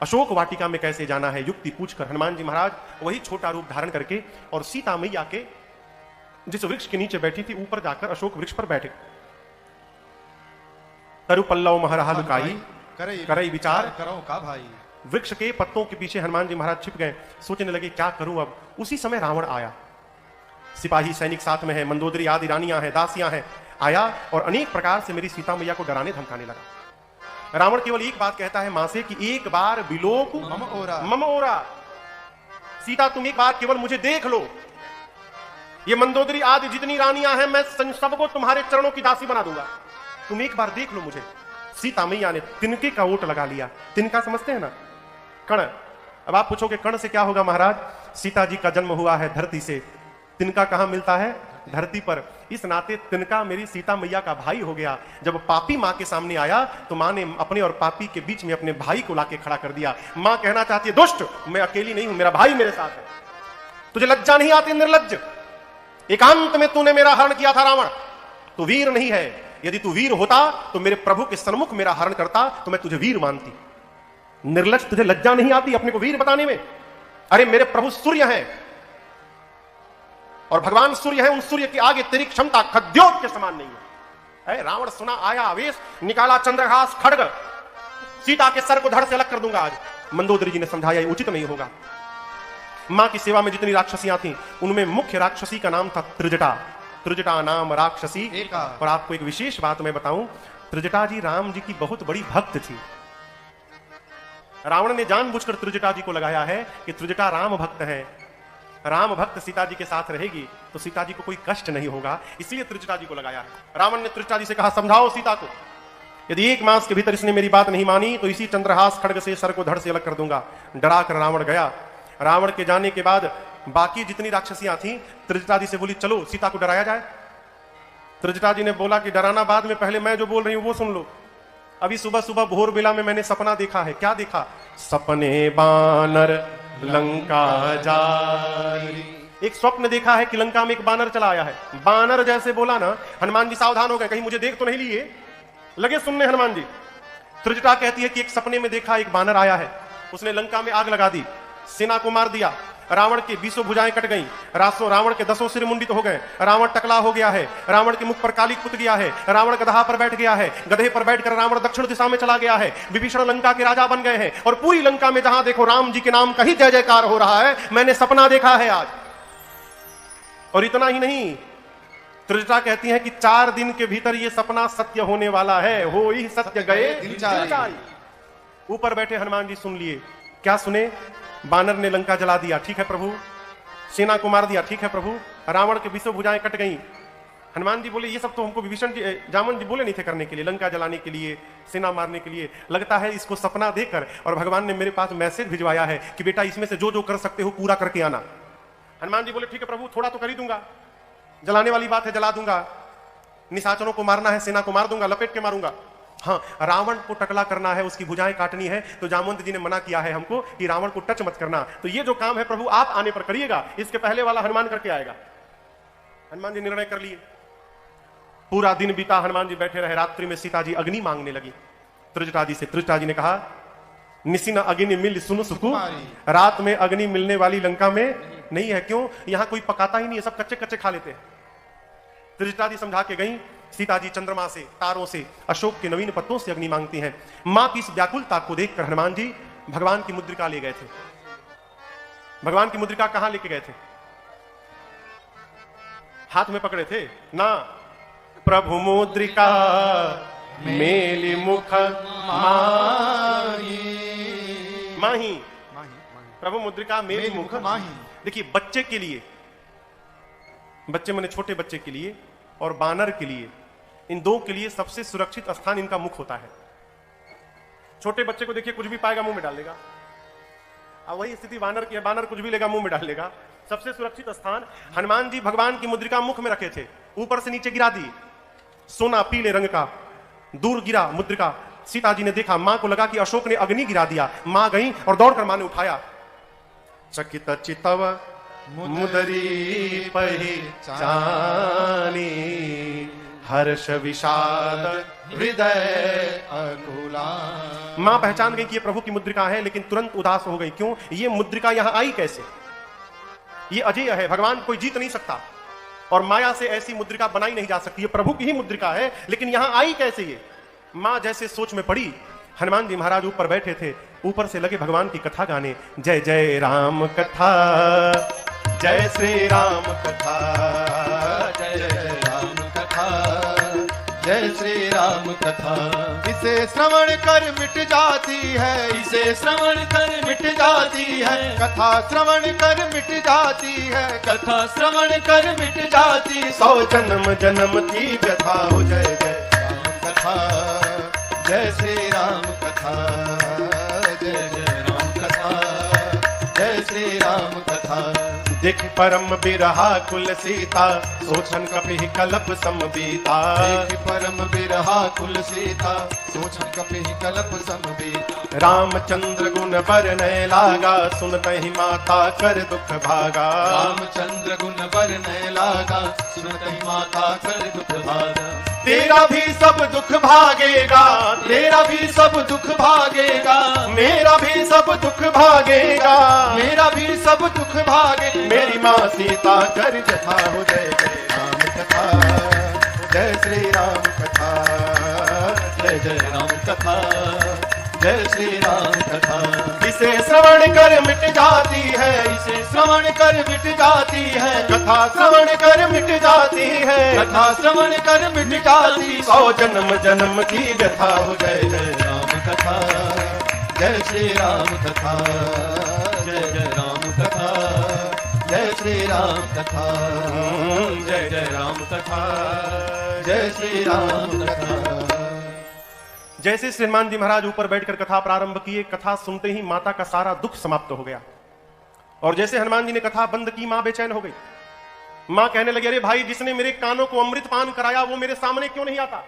A: अशोक वाटिका में कैसे जाना है युक्ति पूछकर हनुमान जी महाराज वही छोटा रूप धारण करके और सीता मैया के जिस वृक्ष के नीचे बैठी थी ऊपर जाकर अशोक वृक्ष पर बैठे। तरु पल्लव महरहा लुकाई करई विचार
B: करो का भाई।
A: वृक्ष के पत्तों के पीछे हनुमान जी महाराज छिप गए, सोचने लगे क्या करूं अब। उसी समय रावण आया, सिपाही सैनिक साथ में है, मंदोदरी आदि रानियां हैं, दासियां हैं, आया और अनेक प्रकार से मेरी सीता मैया को डराने धमकाने लगा। रावण केवल एक बात कहता है मां से कि एक बार विलोक मम ओरा, सीता तुम एक बार केवल मुझे देख लो, ये मंदोदरी आदि जितनी रानियां हैं मैं सबको तुम्हारे चरणों की दासी बना दूंगा, तुम एक बार देख लो मुझे। सीता मैया ने तिनके का ओट लगा लिया। तिनका समझते हैं ना, कण। अब आप पूछोगे कण से क्या होगा महाराज? सीता जी का जन्म हुआ है धरती से, तिनका कहां मिलता है? धरती पर। इस नाते तिनका मेरी सीता मैया का भाई हो गया। जब पापी मां के सामने आया तो मां ने अपने और पापी के बीच में अपने भाई को लाके खड़ा कर दिया। मां कहना चाहती है दुष्ट, मैं अकेली नहीं हूं, मेरा भाई मेरे साथ है, तुझे लज्जा नहीं आती निर्लज्ज? एकांत में तूने मेरा हरण किया था रावण, तू वीर नहीं है। यदि तू वीर होता तो मेरे प्रभु के सन्मुख मेरा हरण करता तो मैं तुझे वीर मानती। निर्लज्ज, तुझे लज्जा नहीं आती अपने को वीर बताने में? अरे मेरे प्रभु सूर्य हैं और भगवान सूर्य है, उन सूर्य के आगे तेरी क्षमता खद्योत के समान नहीं है। रावण सुना आया आवेश, निकाला चंद्रहास खड्ग, सीता के सर को धड़ से अलग कर दूंगा आज। मंदोदरी जी ने समझाया ये उचित नहीं होगा। मां की सेवा में जितनी राक्षसियां थीं उनमें मुख्य राक्षसी का नाम था त्रिजटा। त्रिजटा नाम राक्षसी। और आपको एक विशेष बात मैं बताऊं, त्रिजटा जी राम जी की बहुत बड़ी भक्त थी। रावण ने जानबूझकर त्रिजटा जी को लगाया है कि त्रिजटा राम भक्त है, राम भक्त सीता जी के साथ रहेगी तो सीता जी को कोई कष्ट नहीं होगा, इसलिए त्रिजटा जी को लगाया है। रावण ने त्रिजटा जी से कहा समझाओ सीता को, यदि एक मास के भीतर इसने मेरी बात नहीं मानी तो इसी चंद्रहास खड्ग से सर को धड़ से अलग कर दूंगा। डरा कर रावण गया। रावण के जाने के बाद बाकी जितनी राक्षसियां थीं त्रिजटा जी से बोली चलो सीता को डराया जाए। त्रिजटा जी ने बोला कि डराना बाद में, पहले मैं जो बोल रही हूं वो सुन लो। अभी सुबह सुबह भोर बेला में मैंने सपना देखा है। क्या देखा? सपने बानर लंका जाई। एक स्वप्न देखा है कि लंका में एक बानर चला आया है। बानर जैसे बोला ना, हनुमान जी सावधान हो गए, कहीं मुझे देख तो नहीं लिए, लगे सुनने हनुमान जी। त्रिजटा कहती है कि एक सपने में देखा एक बानर आया है, उसने लंका में आग लगा दी, सेना को मार दिया, रावण की 20 भुजाएं कट गईं, रावण के 10 सिर मुंडित हो गए, रावण टकला हो गया है, रावण के मुख पर काली पुत गया है, रावण गधा पर बैठ गया है, गधे पर बैठकर रावण दक्षिण दिशा में चला गया है, विभीषण लंका के राजा बन गए हैं और पूरी लंका में जहां देखो राम जी के नाम का ही जय जयकार हो रहा है। मैंने सपना देखा है आज। और इतना ही नहीं, त्रिजटा कहती है कि 4 दिन के भीतर यह सपना सत्य होने वाला है। हो ही सत्य गए दिलचाई। ऊपर बैठे हनुमान जी सुन लिए। क्या सुने? बानर ने लंका जला दिया, ठीक है प्रभु, सेना को मार दिया, ठीक है प्रभु, रावण के 20 भुजाएं कट गईं। हनुमान जी बोले ये सब तो हमको विभीषण जी जामन जी बोले नहीं थे करने के लिए, लंका जलाने के लिए, सेना मारने के लिए। लगता है इसको सपना देकर और भगवान ने मेरे पास मैसेज भिजवाया है कि बेटा इसमें से जो जो कर सकते हो पूरा करके आना। हनुमान जी बोले ठीक है प्रभु, थोड़ा तो कर ही दूंगा, जलाने वाली बात है जला दूंगा, निशाचरों को मारना है सेना को मार दूंगा, लपेट के मारूंगा। हाँ, रावण को टकला करना है, उसकी भुजाएं काटनी है, तो जामवंत जी ने मना किया है हमको कि रावण को टच मत करना। तो ये जो काम है प्रभु आप आने पर करिएगा, इसके पहले वाला हनुमान करके आएगा। हनुमान जी निर्णय कर लिए। पूरा दिन बीता, हनुमान जी बैठे रहे। रात्रि में सीता जी अग्नि मांगने लगी त्रिजटा जी से। त्रिजटा जी ने कहा, निसिन अग्नि मिल सुनु सुखु, रात में अग्नि मिलने वाली लंका में नहीं है। क्यों? यहां कोई पकाता ही नहीं है, सब कच्चे कच्चे खा लेते हैं। त्रिजटा जी समझा के गई। सीता जी चंद्रमा से, तारों से, अशोक के नवीन पत्तों से अग्नि मांगती हैं। मां की इस व्याकुलता को देखकर हनुमान जी भगवान की मुद्रिका ले गए थे। भगवान की मुद्रिका कहां लेके गए थे? हाथ में पकड़े थे ना। प्रभु मुद्रिका मेली मुख माही, प्रभु मुद्रिका मेली मुख माही। देखिए, बच्चे के लिए, बच्चे माने छोटे बच्चे के लिए और बानर के लिए, इन दो के लिए सबसे सुरक्षित स्थान इनका मुख होता है। छोटे बच्चे को देखिए, कुछ भी पाएगा मुंह में डाल लेगा। अब वही स्थिति बानर की है, बानर कुछ भी लेगा मुंह में डाल लेगा। सबसे सुरक्षित स्थान हनुमान जी भगवान की मुद्रिका मुख में रखे थे, ऊपर से नीचे गिरा दी। सोना पीले रंग का दूर गिरा मुद्रिका। सीता जी ने देखा, मां को लगा कि अशोक ने अग्नि गिरा दिया। मां गई और दौड़कर मां ने उठाया। चकित चितव मुदरी पहचानी, हर्ष विषाद हृदय अकुला। मां पहचान गई कि ये प्रभु की मुद्रिका है, लेकिन तुरंत उदास हो गई। क्यों? ये मुद्रिका यहां आई कैसे? ये अजय है, भगवान कोई जीत नहीं सकता, और माया से ऐसी मुद्रिका बनाई नहीं जा सकती। ये प्रभु की ही मुद्रिका है, लेकिन यहां आई कैसे ये? मां जैसे सोच में पड़ी। हनुमान जी महाराज ऊपर बैठे थे, ऊपर से लगे भगवान की कथा गाने। जय जय राम कथा, जय श्री राम कथा, जय जय राम कथा, जय श्री राम कथा।
B: इसे श्रवण कर मिट जाती है,
C: इसे श्रवण कर मिट जाती है,
B: कथा श्रवण कर मिट जाती है,
C: कथा श्रवण कर मिट जाती।
A: 100 जन्म जन्म की व्यथा हो। जय जय
B: राम कथा, जय श्री राम कथा, जय जय राम कथा, जय श्री राम कथा।
A: देख परम बिरहा कुल सीता, सोचन कपि कलप समबीता।
B: देख परम बिरहा कुल सीता, सोचन कपि कलप समबीता।
A: रामचंद्र गुण बरनय लागा, सुनतहि माता कर दुख भागा।
B: रामचंद्र गुण बरनय लागा, सुनतहि माता कर दुख भागा।
A: तेरा भी सब दुख भागेगा,
C: तेरा भी सब दुख भागेगा,
A: मेरा भी सब दुख भागेगा,
C: मेरा भी सब दुख भागेगा।
A: मेरी माँ सीता कर जथा हो। जय जय राम कथा, जय श्री राम कथा,
C: जय जय राम कथा, जय श्री राम कथा।
A: इसे श्रवण कर मिट जाती है,
C: इसे श्रवण कर मिट जाती है,
A: कथा श्रवण कर मिट जाती है,
C: कथा श्रवण कर मिट जाती।
A: 100 जन्म जन्म की व्यथा हो। जय जय
C: राम कथा, जय श्री राम कथा, जय जय राम कथा, जय श्री राम कथा, जय जय राम कथा, जय श्री राम कथा।
A: जैसे श्री हनुमान जी महाराज ऊपर बैठकर कथा प्रारंभ किए, कथा सुनते ही माता का सारा दुख समाप्त हो गया। और जैसे हनुमान जी ने कथा बंद की, मां बेचैन हो गई। मां कहने लगी, अरे भाई, जिसने मेरे कानों को अमृत पान कराया वो मेरे सामने क्यों नहीं आता?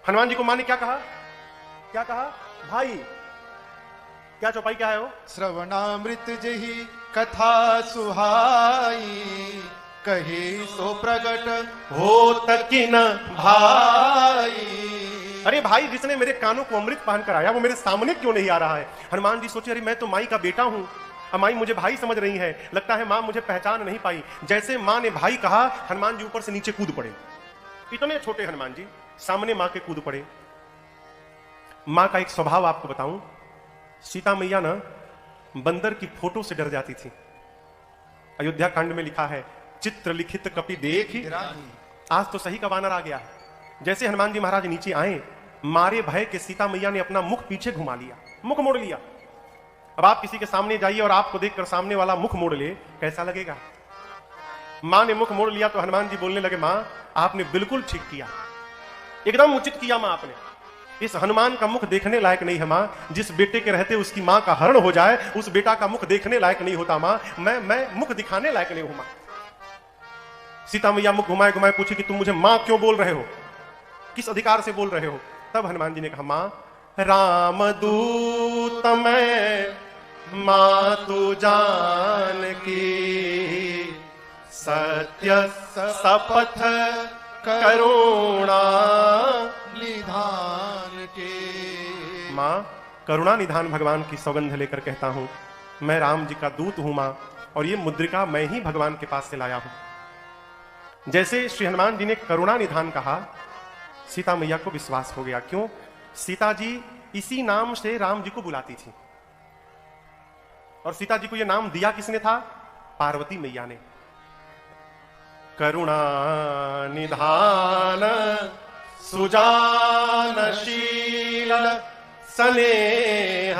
A: हनुमान जी को मां ने क्या कहा? क्या कहा? भाई, क्या चौपाई क्या है वो?
B: श्रवणामृत जही कथा सुहाई, कही सो प्रगट
A: हो तकिन
B: भाई।
A: अरे भाई, जिसने मेरे कानों को अमृत पान कराया वो मेरे सामने क्यों नहीं आ रहा है? हनुमान जी सोचे, अरे मैं तो माई का बेटा हूं, माई मुझे भाई समझ रही है, लगता है मां मुझे पहचान नहीं पाई। जैसे मां ने भाई कहा, हनुमान जी ऊपर से नीचे कूद पड़े। इतने छोटे हनुमान जी सामने मां के कूद पड़े। मां का एक स्वभाव आपको बताऊं, सीता मैया ना बंदर की फोटो से डर जाती थी। अयोध्या कांड में लिखा है, चित्र लिखित कपि देखी। आज तो सही का वानर आ गया। जैसे हनुमान जी महाराज नीचे आए, मारे भय के सीता मैया ने अपना मुख पीछे घुमा लिया, मुख मोड़ लिया। अब आप किसी के सामने जाइए और आपको देखकर सामने वाला मुख मोड़ ले, कैसा लगेगा? मां ने मुख मोड़ लिया तो हनुमान जी बोलने लगे, मां आपने बिल्कुल ठीक किया, एकदम उचित किया मां आपने। इस हनुमान का मुख देखने लायक नहीं है मां। जिस बेटे के रहते उसकी मां का हरण हो जाए, उस बेटा का मुख देखने लायक नहीं होता मां। मैं मुख दिखाने लायक नहीं हूं मां। सीता मैया मुख घुमाए घुमाए पूछी कि तुम मुझे मां क्यों बोल रहे हो, किस अधिकार से बोल रहे हो? तब हनुमान जी ने कहा, मां रामदूत मैं, मां तू जान की, सत्य सपथ करुणा
B: निधान के।
A: माँ, करुणा निधान भगवान की सौगंध लेकर कहता हूं, मैं राम जी का दूत हूं माँ, और ये मुद्रिका मैं ही भगवान के पास से लाया हूं। जैसे श्री हनुमान जी ने करुणा निधान कहा, सीता मैया को विश्वास हो गया। क्यों? सीता जी इसी नाम से राम जी को बुलाती थी, और सीता जी को यह नाम दिया किसने था? पार्वती मैया ने। करुणा निधान सुजानशील स्नेह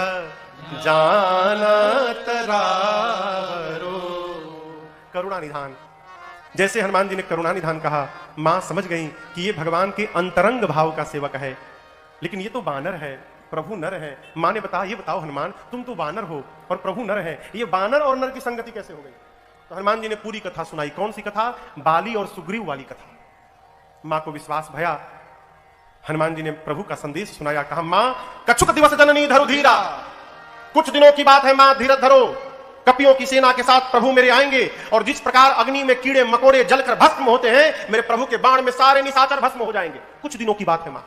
A: जानत रारो। करुणा निधान, जैसे हनुमान जी ने करुणा निधान कहा, मां समझ गई कि ये भगवान के अंतरंग भाव का सेवक है, लेकिन ये तो वानर है, प्रभु नर है। मां ने बताया, ये बताओ हनुमान, तुम तो वानर हो और प्रभु नर है, ये वानर और नर की संगति कैसे हो गई? तो हनुमान जी ने पूरी कथा सुनाई। कौन सी कथा? बाली और सुग्रीव वाली कथा। मां को विश्वास भया, हनुमान जी ने प्रभु का संदेश सुनाया। कहा, मां कछुक दिवस जननी धरु धीरा, कुछ दिनों की बात है मां, धीरज धरो। कपियों की सेना के साथ प्रभु मेरे आएंगे, और जिस प्रकार अग्नि में कीड़े मकोड़े जलकर भस्म होते हैं, मेरे प्रभु के बाण में सारे निशाचर भस्म हो जाएंगे। कुछ दिनों की बात है मां।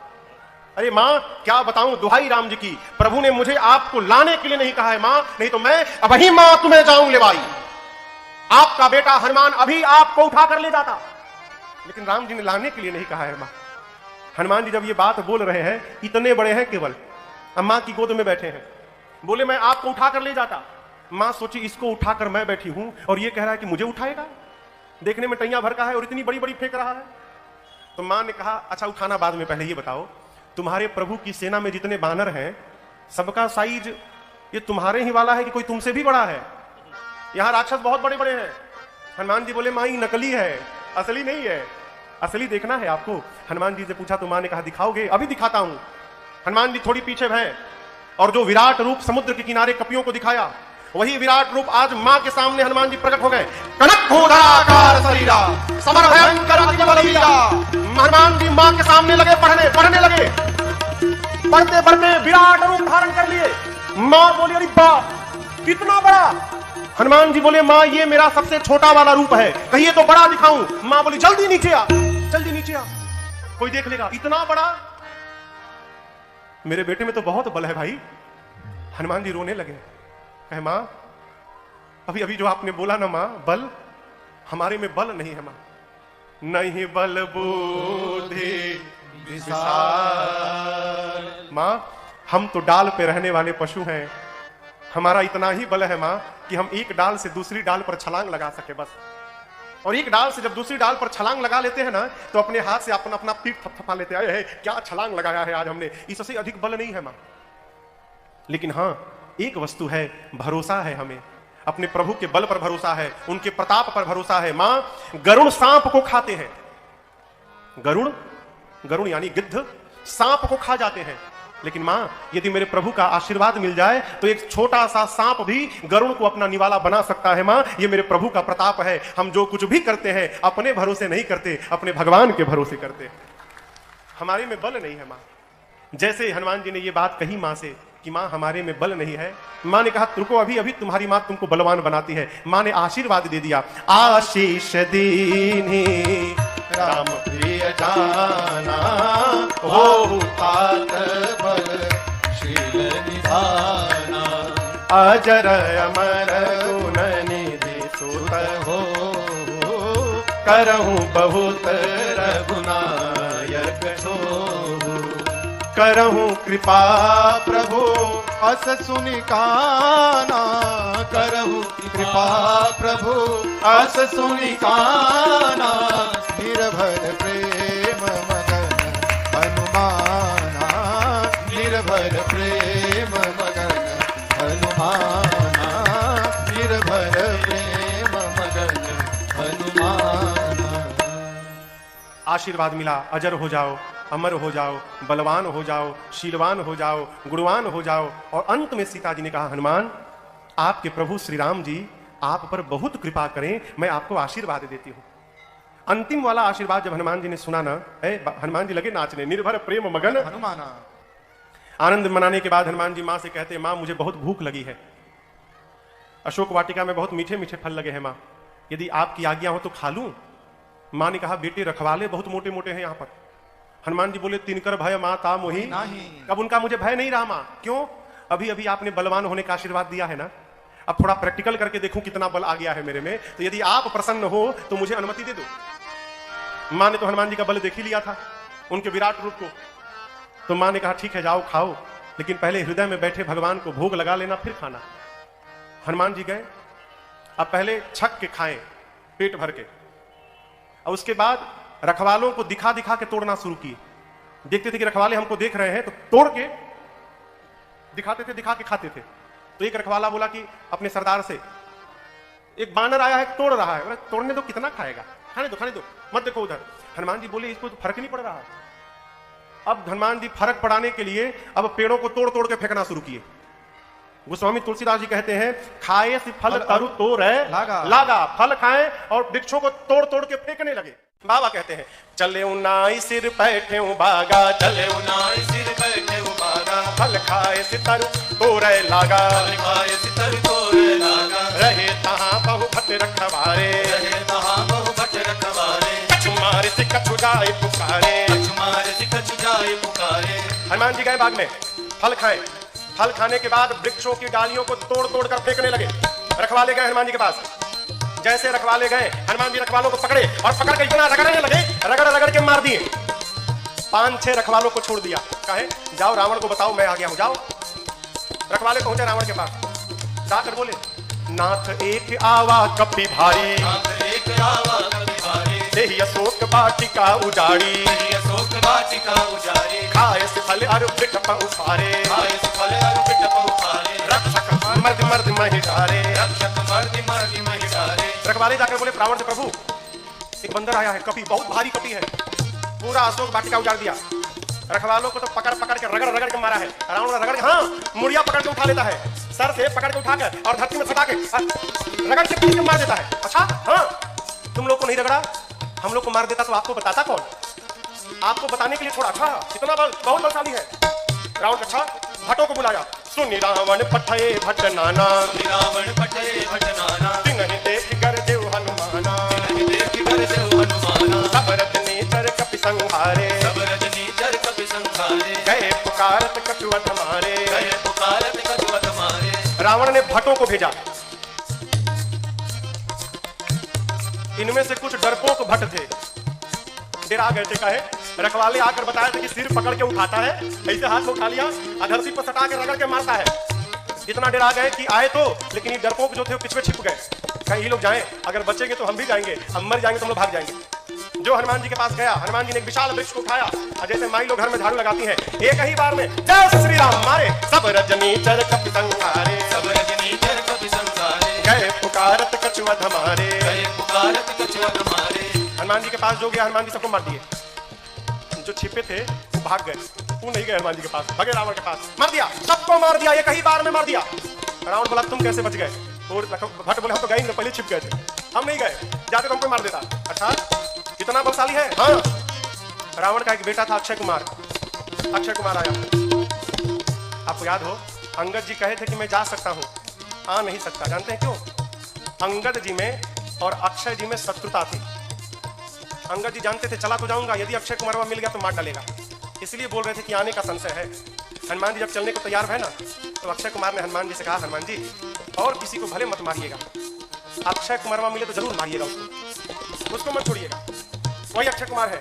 A: अरे मां, क्या बताऊं, दुहाई राम जी की, प्रभु ने मुझे आपको लाने के लिए नहीं कहा है मां, नहीं तो मैं अब ही मां तुम्हें जाऊं लेवाई। आपका बेटा हनुमान अभी आपको उठा कर ले जाता, लेकिन राम जी ने लाने के लिए नहीं कहा है मां। हनुमान जी जब ये बात बोल रहे हैं, इतने बड़े हैं केवल, अम्मा की गोद में बैठे हैं, बोले मैं आपको उठा कर ले जाता। मां सोची, इसको उठाकर मैं बैठी हूं और ये कह रहा है कि मुझे उठाएगा, देखने में टैया भर का है और इतनी बड़ी बड़ी फेंक रहा है। तो मां ने कहा, अच्छा उठाना बाद में, पहले ये बताओ, तुम्हारे प्रभु की सेना में जितने बानर हैं, सबका साइज ये तुम्हारे ही वाला है कि कोई तुमसे भी बड़ा है? यहां राक्षस बहुत बड़े बड़े हैं। हनुमान जी बोले, मां ये नकली है, असली नहीं है, असली देखना है आपको। हनुमान जी से पूछा तो मां ने कहा, दिखाओगे? अभी दिखाता हूं। हनुमान जी थोड़ी पीछे हैं, और जो विराट रूप समुद्र के किनारे कपियों को दिखाया, वही विराट रूप आज मां के सामने हनुमान जी प्रकट हो गए। कनक भूधराकार शरीरा, समर भयंकर अति बलवीरा। हनुमान जी मां के सामने लगे पढ़ने लगे, पढ़ते पढ़ते विराट रूप धारण कर लिए। मां बोली, अरे बाप, कितना बड़ा! हनुमान जी बोले, मां ये मेरा सबसे छोटा वाला रूप है, कहिए तो बड़ा दिखाऊं। मां बोली, जल्दी नीचे आ, जल्दी नीचे आ, कोई देख लेगा। इतना बड़ा? मेरे बेटे में तो बहुत बल है भाई। हनुमान जी रोने लगे, कहे, मां अभी अभी जो आपने बोला ना मां, बल, हमारे में बल नहीं है मां। नहीं बल बुद्धि विशाल। मां हम तो डाल पे रहने वाले पशु हैं, हमारा इतना ही बल है मां कि हम एक डाल से दूसरी डाल पर छलांग लगा सके बस। और एक डाल से जब दूसरी डाल पर छलांग लगा लेते हैं ना, तो अपने हाथ से अपना अपना पीठ थपथपा लेते हैं, क्या छलांग लगाया है आज हमने, इससे अधिक बल नहीं है मां। लेकिन हां, एक वस्तु है, भरोसा है हमें, अपने प्रभु के बल पर भरोसा है, उनके प्रताप पर भरोसा है। मां गरुण सांप को खाते हैं, गरुण यानी गिद्ध सांप को खा जाते हैं, लेकिन मां यदि मेरे प्रभु का आशीर्वाद मिल जाए तो एक छोटा सा सांप भी गरुण को अपना निवाला बना सकता है। मां ये मेरे प्रभु का प्रताप है। हम जो कुछ भी करते हैं अपने भरोसे नहीं करते, अपने भगवान के भरोसे करते। हमारे में बल नहीं है मां। जैसे हनुमान जी ने ये बात कही मां से कि मां हमारे में बल नहीं है, मां ने कहा, तुमको अभी अभी तुम्हारी मां तुमको बलवान बनाती है। मां ने आशीर्वाद दे दिया, आशीष दीनी राम प्रिय जाना, हो तात बल शील निधाना, अजर अमर गुण निधि सुत हो, करहूं बहुत रघुनायक हो, करहूं कृपा प्रभु
B: अस सुनि काना,
C: करहु
B: कृपा प्रभु अस सुनि काना, निर्भर प्रेम मगन हनुमाना, निर्भर प्रेम मगन हनुमाना, निर्भर प्रेम मगन हनुमाना।
A: आशीर्वाद मिला, अजर हो जाओ, अमर हो जाओ, बलवान हो जाओ, शीलवान हो जाओ, गुणवान हो जाओ। और अंत में सीता जी ने कहा, हनुमान आपके प्रभु श्री राम जी आप पर बहुत कृपा करें, मैं आपको आशीर्वाद देती हूं। अंतिम वाला आशीर्वाद जब हनुमान जी ने सुना ना, हनुमान जी लगे नाचने, निर्भर प्रेम मगन
B: हनुमाना।
A: आनंद मनाने के बाद हनुमान जी मां से कहते, मां मुझे बहुत भूख लगी है, अशोक वाटिका में बहुत मीठे मीठे फल लगे हैं मां, यदि आपकी आज्ञा हो तो खा लूं। माँ ने कहा बेटे रखवाले बहुत मोटे मोटे हैं यहाँ पर। हनुमान जी बोले तिनकर भय माता मोही
B: नहीं।
A: अब उनका मुझे भय नहीं रहा माँ। क्यों? अभी अभी आपने बलवान होने का आशीर्वाद दिया है ना, अब थोड़ा प्रैक्टिकल करके देखूं कितना बल आ गया है मेरे में, तो यदि आप प्रसन्न हो तो मुझे अनुमति दे दो। माँ ने तो हनुमान जी का बल देख ही लिया था, उनके विराट रूप को। तो माँ ने कहा ठीक है जाओ खाओ, लेकिन पहले हृदय में बैठे भगवान को भोग लगा लेना फिर खाना। हनुमान जी गए, अब पहले छक के खाएं पेट भर के, और उसके बाद रखवालों को दिखा दिखा के तोड़ना शुरू किए। देखते थे कि रखवाले हमको देख रहे हैं तो तोड़ के दिखाते थे, दिखा के खाते थे। तो एक रखवाला बोला कि अपने सरदार से, एक बानर आया है तोड़ रहा है, तोड़ने दो, कितना खाएगा, खाने दो, मत देखो उधर। हनुमान जी बोले इसको तो फर्क नहीं पड़ रहा। अब हनुमान जी फर्क पड़ाने के लिए अब पेड़ों को तोड़ तोड़ के फेंकना शुरू किए। गोस्वामी तुलसीदास जी कहते हैं खाए से फल तरु तोड़ लागा, फल खाएं और वृक्षों को तोड़ तोड़ के फेंकने लगे। बाबा कहते हैं चले उनाई सिर बैठे बागा,
C: चले उनाई सिर बैठे बागा,
A: फल खाए से तरु तोड़े लागा,
C: फल खाए से तरु तोड़े लागा,
A: रहे तहां बहु भट रखवारे,
C: रहे तहां बहु भट रखवारे,
A: कछु मारे से कछु जाए पुकारे,
C: कछु मारे से कछु जाए पुकारे।
A: हनुमान जी गए बाग में, फल खाए, फल खाने के बाद वृक्षों की डालियों को तोड़ तोड़ कर फेंकने लगे। रखवाले गए हनुमान जी के पास, जैसे रखवाले गए हनुमान जी रखवालों को पकड़े और पकड़ के इतना रगड़ने लगे, रगड़ रगड़ के मार दिए। 5-6 रखवालों को छोड़ दिया, कहे जाओ रावण को बताओ मैं आ गया हूं, जाओ। रखवाले पहुंचे रावण के पास, जाकर बोले नाथ एक आवा कपि भारी,
C: नाथ एक आवा कपि भारी,
A: देहि अशोक वाटिका उजाड़ी,
C: देहि अशोक वाटिका उजाड़ी,
A: खाए से फल अरु बिटप उसारे,
C: खाए से फल अरु बिटप उसारे,
A: रक्षक मर्द मर्द महिषारे,
C: रक्षक मर्द मर्द महिषारे।
A: रखवाले जाकर बोले रावण से प्रभु एक बंदर आया है, कपि, बहुत भारी कपि है, पूरा अशोक वाटिका उजाड़ दिया। रखवालों को तो पकड़ पकड़ के रगड़ रगड़ के मारा है। रावण रगड़ के, हाँ मुड़िया पकड़ के उठा लेता है, सर से पकड़ के उठा कर और धरती में सटा के रगड़ के पीट के मार देता है। अच्छा हाँ, तुम लोग को नहीं रगड़ा, हम लोग को मार देता तो आपको बताता कौन? आपको बताने के लिए छोड़ा। अच्छा कितना बल, बहुत बलशाली है। रावण अच्छा भट्टों को बुलाया, सुनि रावण पठये भट्ट नाना,
C: रावण पठये भट्ट नाना,
A: तिन्हि देख कर देव हनुमाना,
C: तिन्हि देख कर देव हनुमाना,
A: सब रजनीचर कपि संहारे,
C: सब रजनीचर कपि संहारे,
A: गए पुकारत कछुअत मारे,
C: गए पुकारत कछुअत मारे।
A: रावण ने भट्टों को भेजा, इनमें से कुछ डरपोक भट्ट थे, डरा गए थे। कहे रखवाले आकर बताया था कि सिर पकड़ के उठाता है, ऐसे हाथ में उठा लिया, धरती पर सटा के रगड़ के मारता है। इतना डरा गए कि आए तो, लेकिन ये डरपोक जो थे वो पिछले छिप गए। कहीं ये लोग जाएं, अगर बचेंगे तो हम भी जाएंगे, हम मर जाएंगे तो हम लोग भाग जाएंगे। जो हनुमान जी के पास गया, हनुमान जी ने एक विशाल वृक्ष को उठाया, और जैसे माई लोग घर में झाड़ू लगाती हैं, एक ही बार में जय श्री राम मारे, सब रजनीचर कपि संहारे,
C: सब रजनीचर कपि संहारे,
A: गए पुकारत कछुअत मारे,
C: गए पुकारत कछुअत मारे।
A: हनुमान जी के पास जो गया, हनुमान जी सबको मार दिए। जो छिपे थे वो भाग गए, वो नहीं गए हनुमान जी के पास, भगे रावण के पास, मार दिया, सबको मार दिया, एक ही बार में मार दिया। रावण बोला तुम कैसे बच गए? और भट्ट बोले हम तो गए नहीं, पहले छिप गए थे, हम नहीं गए, जाते तो हमको मार देता। अच्छा कितना बलशाली है। हाँ, रावण का एक बेटा था अक्षय कुमार, अक्षय कुमार आया, आपको याद हो अंगद जी कहे थे कि मैं जा सकता हूँ, आ नहीं सकता। जानते हैं क्यों? अंगद जी में और अक्षय जी में शत्रुता थी। अंगद जी जानते थे चला तो जाऊंगा, यदि अक्षय कुमार मिल गया तो मार डालेगा, इसलिए बोल रहे थे कि आने का संशय है। हनुमान जी जब चलने को तैयार है ना, तो अक्षय कुमार ने हनुमान जी से कहा हनुमान जी और किसी को भले मत मारिएगा, अक्षय कुमार मिले तो जरूर मारिएगा उसको मत छोड़िएगा, वही अक्षय कुमार है।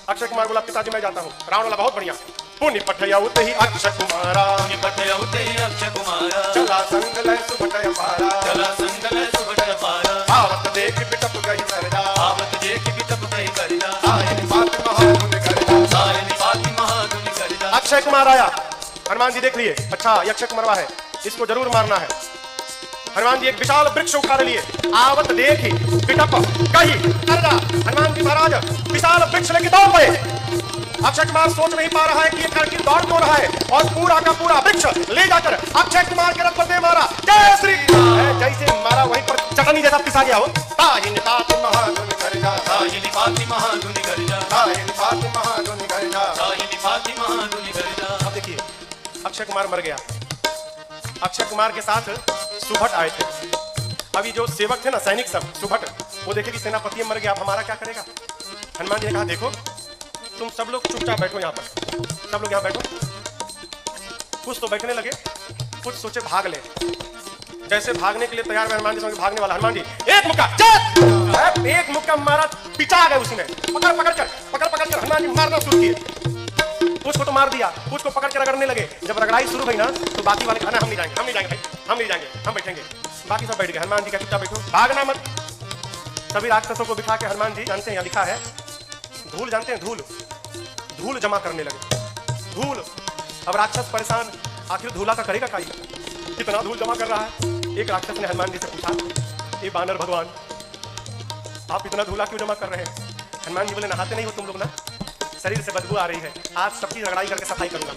A: अक्षय कुमार बोला पिताजी मैं जाता हूँ। रावण बोला बहुत बढ़िया, पुनि पठयाउत ही अक्षय कुमारा,
C: पुनि पठयाउत ही अक्षय कुमारा,
A: चला संग लय सुभट अपारा,
C: चला संग लय सुभट अपारा,
A: आवत देख बिटप गई सरजा,
C: आवत देख बिटप गई सरजा,
A: सायनि पाति महागुण करजा,
C: सायनि पाति महागुण करजा।
A: अक्षय कुमार आया, हनुमान जी देख लिए, अच्छा ये अक्षय कुमार है, इसको जरूर मारना है। हनुमान जी एक विशाल वृक्ष उखाड़ लिए, आवत देखी बिटप कही करजा। हनुमान जी महाराज विशाल वृक्ष लेके दौड़ पड़े। अक्षय कुमार सोच नहीं पा रहा है कि ये करके दौड़ तो रहा है, और पूरा का पूरा वृक्ष ले जाकर अक्षय कुमार के रथ पर दे मारा। जय श्री जैसे मारा वहीं पर चटनी जैसा पिसा गया हो। सायनि पाति महागुण करजा,
C: सायनि पाति महागुण करजा,
A: सायनि पाति महागुण करजा,
C: सायनि पाति महागुण करजा।
A: अब देखिए अक्षय कुमार मर गया। अक्षय कुमार के साथ सुभट आए थे। अभी जो सेवक थे ना, सैनिक सब सुभट, वो देखे कि सेनापति मर गया, अब हमारा क्या करेगा। हनुमान जी ने कहा देखो तुम सब लोग चुपचाप बैठो यहाँ पर, सब लोग यहाँ बैठो। कुछ तो बैठने लगे, कुछ सोचे भाग ले। जैसे भागने के लिए तैयार हुए हनुमान जी, समझ भागने वाला हनुमान जी एक मुक्का चल, एक मुक्का मारा, पिचा गए उसी में, पकड़ पकड़ कर हनुमान जी मारना शुरू किए। कुछ को तो मार दिया, कुछ को पकड़ के रगड़ने लगे। जब रगड़ाई शुरू हुई ना तो बाकी वाले कहना हम नहीं जाएंगे, हम नहीं जाएंगे भाई, हम नहीं जाएंगे, हम बैठेंगे। बाकी सब बैठ गए। हनुमान जी का चुपचाप बैठो, भागना मत। सभी राक्षसों को बिठा के हनुमान जी, जानते हैं यहाँ लिखा है धूल, जानते हैं धूल, धूल जमा करने लगे, धूल। अब राक्षस परेशान, आखिर धूला का करेगा काई, कितना धूल जमा कर रहा है। एक राक्षस ने हनुमान जी से पूछा, ये बानर भगवान आप इतना धूला क्यों जमा कर रहे हैं। हनुमान जी बोले नहाते नहीं हो तुम लोग ना, शरीर से बदबू आ रही है, आज सबकी रगड़ाई करके सफाई करूंगा,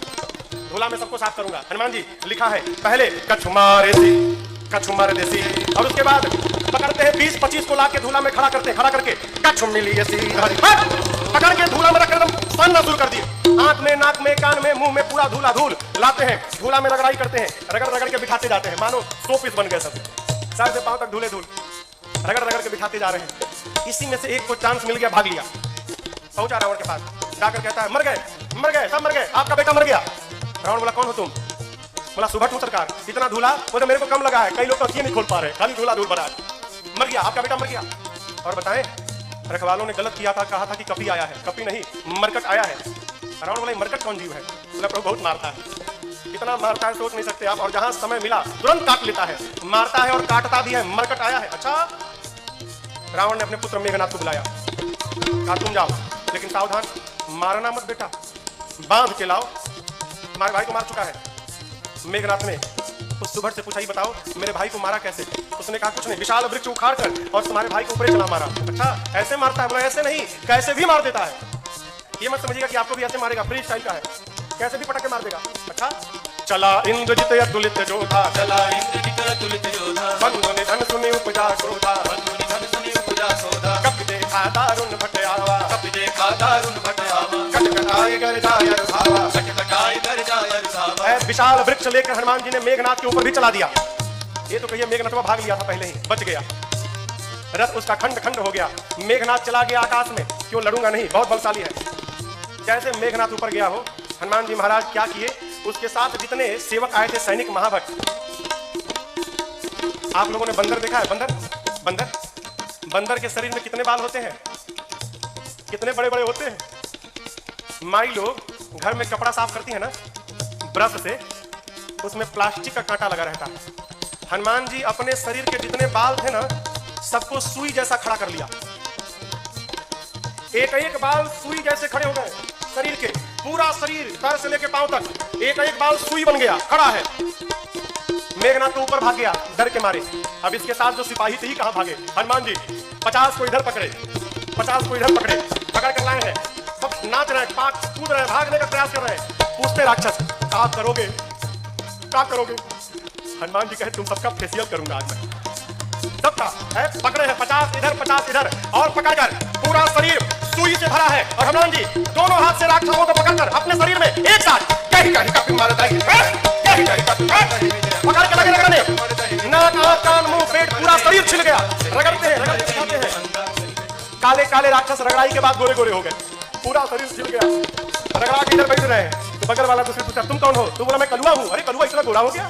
A: धूला में सबको साफ करूंगा। हनुमान जी लिखा है पहले कछु मारे देसी, और उसके बाद पकड़ते हैं 20-25 को लाके धूला में खड़ा करते हैं, खड़ा करके कछु मिली ऐसी पकड़ के धूला में रखकर सानना शुरू कर दिए। आंख में, नाक में, कान में, मुंह में पूरा धूला धूल लाते हैं, धूला में रगड़ाई करते हैं, रगड़ रगड़ के बिठाते जाते हैं, मानो 100 पीस बन गए सब, सर से पांव तक धूले धूल रगड़ रगड़ के बिठाते जा रहे हैं। इसी में से एक को चांस मिल गया, भाग लिया, पहुंचा रावण के पास, जाकर कहता है मर गए सब मर गए, आपका बेटा मर गया। रावण बोला कौन हो तुम। बोला सुभट हूं सरकार, इतना धूला वो तो मेरे को कम लगा है, कई लोग तो अखियां नहीं खोल पा रहे, खाली धूला धूल भरा है। मर गया, आपका बेटा मर गया। और बताएं रखवालों ने गलत किया था, कहा था कि कपी आया है, कपी नहीं मरकट आया है। रावण बोला मरकट कौन जीव है। बोला प्रभु बहुत मारता है, इतना मारता है सोच नहीं सकते आप, और जहां समय मिला तुरंत काट लेता है, मारता है और काटता भी है, मरकट आया है। अच्छा। रावण ने अपने पुत्र मेघनाथ को बुलाया, कहा तुम जाओ लेकिन सावधान, मारना मत बेटा, बांध के लाओ, तुम्हारे भाई को मार चुका है। मेघनाथ ने उस सुभट से पूछा ही बताओ मेरे भाई को मारा कैसे। उसने कहा कुछ नहीं, विशाल वृक्ष उखाड़ कर और तुम्हारे भाई को ऊपर चला मारा। अच्छा ऐसे मारता है। बोला ऐसे नहीं, कैसे भी मार देता है। ये मत समझिएगा कि आपको भी ऐसे मारेगा, फ्री स्टाइल का है, कैसे भी पटक के मार देगा। अच्छा। चला इंद्रजित अतुलित जोधा, चला इंद्रजित अतुलित जोधा, बंधु निधन सुनि उपजा शोधा, बंधु निधन सुनि उपजा शोधा, कपि देखा दारुण भट आवा, कपि देखा दारुण भट आवा, कटकटाई कर जाय रुधावा, कटकटाई कर जाय रुधावा। विशाल वृक्ष लेकर हनुमान जी ने मेघनाथ के ऊपर भी चला दिया। ये तो कहिए मेघनाथ भाग लिया था पहले ही, बच गया, रथ उसका खंड खंड हो गया। मेघनाथ चला गया आकाश में, क्यों लड़ूंगा नहीं, बहुत बलशाली है। जैसे मेघनाथ ऊपर गया हो, हनुमान जी महाराज क्या किए, उसके साथ जितने सेवक आए थे सैनिक महाभट। आप लोगों ने बंदर देखा है, बंदर के शरीर में कितने बाल होते हैं, कितने बड़े बड़े होते हैं। माई लोग घर में कपड़ा साफ करती है ना ब्रश से, उसमें प्लास्टिक का कांटा लगा रहता है। हनुमान जी अपने शरीर के जितने बाल थे ना सबको सुई जैसा खड़ा कर लिया, एक एक बाल सुई जैसे खड़े हो गए शरीर के, पूरा शरीर पैर से लेकर पांव तक एक एक बाल सुई बन गया, खड़ा है। मेघनाथ तो ऊपर भाग गया डर के मारे। अब इसके साथ जो सिपाही थे ही कहां भागे। हनुमान जी 50 को इधर पकड़े, 50 को इधर पकड़े, पकड़ कर लाए हैं, सब नाच रहे हैं, पाक कूद रहे हैं, भागने का प्रयास कर रहे हैं। पूछते राक्षस क्या करोगे, क्या करोगे। हनुमान जी कहे तुम सबका फेसियल करूंगा आज मैं, सबका है। पकड़े हैं 50 इधर 50 इधर, और पकड़कर पूरा शरीर सुई से भरा है। और हनुमान जी दोनों हाथ से राक्षसों को पकड़कर अपने शरीर में एक साथ कहीं कहीं का मार पकड़ के लगे रगड़ने, नाक आंख कान मुंह पेट पूरा शरीर छिल गया, रगड़ते हैं रगड़ते हैं। काले काले राक्षस रगड़ाई के बाद गोरे गोरे हो गए, पूरा शरीर छिल गया, रगड़ा के इधर बैठ रहे हैं। तो बगल वाला दूसरे पूछा तुम कौन हो। तो बोला मैं कलुआ हूं। अरे कलुआ इतना गोरा हो गया।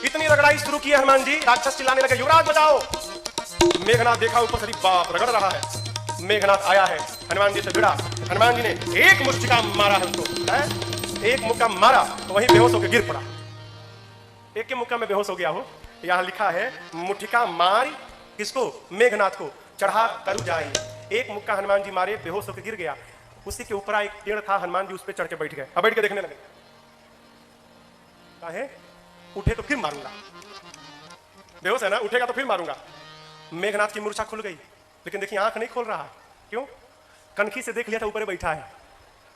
A: इतनी रगड़ाई शुरू की हनुमान जी, राक्षस चिल्लाने लगे युवराज बचाओ। मेघनाथ देखा ऊपर शरीर बाप रगड़ रहा है। मेघनाथ आया है, हनुमान जी से भिड़ा। हनुमान जी ने एक मुष्टिका मारा है उसको, एक मुक्का मारा तो वहीं बेहोश होकर गिर पड़ा। एक के मुक्का में बेहोश हो गया हो। यहाँ लिखा है मुठिका मार किसको, मेघनाथ को, चढ़ा तरु जाए। एक मुक्का हनुमान जी मारे, बेहोश होकर गिर गया। उसी के ऊपर एक पेड़ था, हनुमान जी उस पर चढ़ के बैठ गए। अब बैठ के देखने लगे, काहे उठे तो फिर मारूंगा, बेहोश है ना, उठेगा तो फिर मारूंगा। मेघनाथ की मूर्छा खुल गई, लेकिन देखिए आंख नहीं खोल रहा। क्यों, कनखी से देख लिया था ऊपर बैठा है।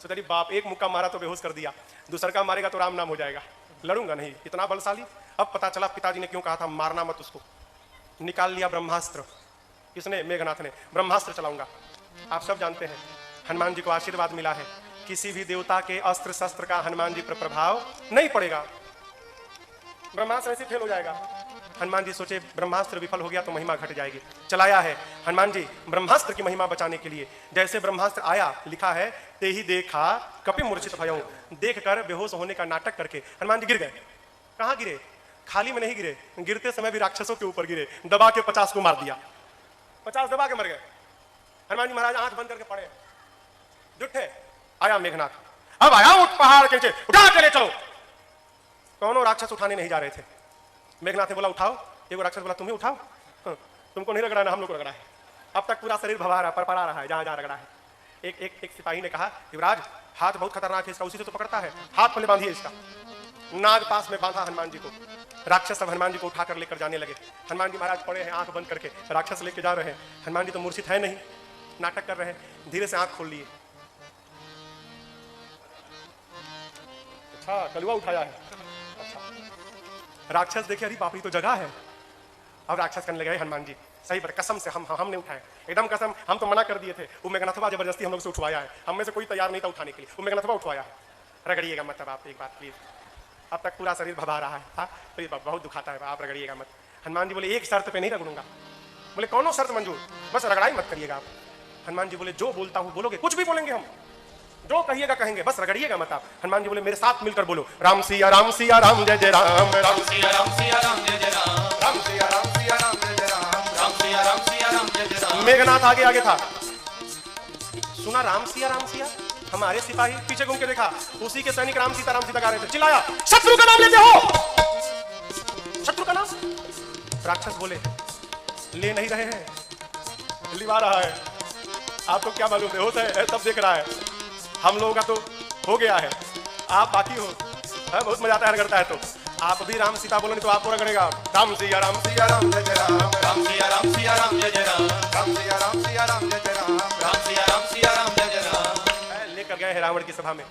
A: तो तेरी बाप एक मुक्का मारा तो बेहोश कर दिया, दूसरा का मारेगा तो राम नाम हो जाएगा, लड़ूंगा नहीं, इतना बलशाली। अब पता चला पिताजी ने क्यों कहा था मारना मत उसको। निकाल लिया ब्रह्मास्त्र, इसने मेघनाथ ने ब्रह्मास्त्र चलाऊंगा। आप सब जानते हैं हनुमान जी को आशीर्वाद मिला है, किसी भी देवता के अस्त्र शस्त्र का हनुमान जी पर प्रभाव नहीं पड़ेगा, ब्रह्मास्त्र ऐसे फेल हो जाएगा। हनुमान जी सोचे ब्रह्मास्त्र विफल हो गया तो महिमा घट जाएगी, चलाया है हनुमान जी ब्रह्मास्त्र की महिमा बचाने के लिए। जैसे ब्रह्मास्त्र आया, लिखा है ते ही देखा कपि मूर्छित भयऊ, देख कर बेहोश होने का नाटक करके हनुमान जी गिर गए। कहाँ गिरे? खाली में नहीं गिरे, गिरते समय भी राक्षसों के ऊपर गिरे, दबा के 50 को मार दिया, 50 दबा के मर गए। हनुमान जी महाराज आंख बंद करके पड़े, जुटे। आया मेघनाथ, अब आया उठ पहाड़ के नीचे, उठा के ले चलो। कौनों राक्षस उठाने नहीं जा रहे थे। मेघनाथ ने बोला उठाओ, एक राक्षस बोला तुम्हें उठाओ, तुमको नहीं रगड़ा ना, हम लोग को रगड़ा है। अब तक पूरा शरीर भवा रहा, परपरा रहा है जहां जहां रगड़ा है। एक सिपाही ने कहा युवराज हाथ बहुत खतरनाक है इसका, उसी से तो पकड़ता है, हाथ पहले बांधिए इसका। नाग पास में बांधा हनुमान जी को। राक्षस अब हनुमान जी को उठाकर लेकर जाने लगे। हनुमान जी महाराज पड़े हैं आंख बंद करके, राक्षस लेके जा रहे हैं। हनुमान जी तो मूर्छित है नहीं, नाटक कर रहे हैं। धीरे से आंख खोल लिए, अच्छा कलुआ उठाया है। अच्छा, राक्षस देखे अरे बाप रे तो जगह है। अब राक्षस करने लगे हनुमान जी सही पर कसम से हमने उठाए, एकदम कसम, हम तो मना कर दिए थे। वो मेघनाथवा जबरदस्ती हम लोग से उठवाया है, हम में से कोई तैयार नहीं था उठाने के लिए, वो मेघनाथवा उठवाया है। रगड़िएगा मत अब आप एक बात प्लीज, अब तक पूरा शरीर भभा रहा है। हाँ प्लीज बहुत दुखाता है, आप रगड़िएगा मत। हनुमान जी बोले एक शर्त पे नहीं रगड़ूंगा। बोले कौन शर्त मंजूर? बस रगड़ाई मत करिएगा आप। हनुमान जी बोले जो बोलता हूँ बोलोगे, कुछ भी बोलेंगे हम, जो कहिएगा कहेंगे, बस रगड़िएगा मत आप। हनुमान जी बोले मेरे साथ मिलकर बोलो राम सिया राम सिया राम जय जय राम, राम सिया राम सिया राम जय जय राम, राम सिया राम सिया राम जय जय राम, राम सिया राम सिया राम जय जय राम। मेघनाथ आगे आगे था, सुना राम सिया, हमारे सिपाही पीछे घूम के देखा, उसी के सैनिक राम सीता गा रहे थे। चिल्लाया शत्रु का नाम लेते हो, शत्रु का नाम। राक्षस बोले ले नहीं रहे हैं, लिवा रहा है, आपको क्या मालूम है, होता है सब देख रहा है, हम लोगों का तो हो गया है, आप बाकी हो। बहुत मजा आता है रगड़ता है तो। आप भी राम सीता बोलो नहीं तो आपको रगड़ेगा। राम सिया राम सिया राम जय जय राम, राम सिया राम सिया राम जय जय राम, राम सिया राम सिया राम जय जय राम, राम सिया राम सिया राम जय जय राम। लेकर गए हैं रावण की सभा में।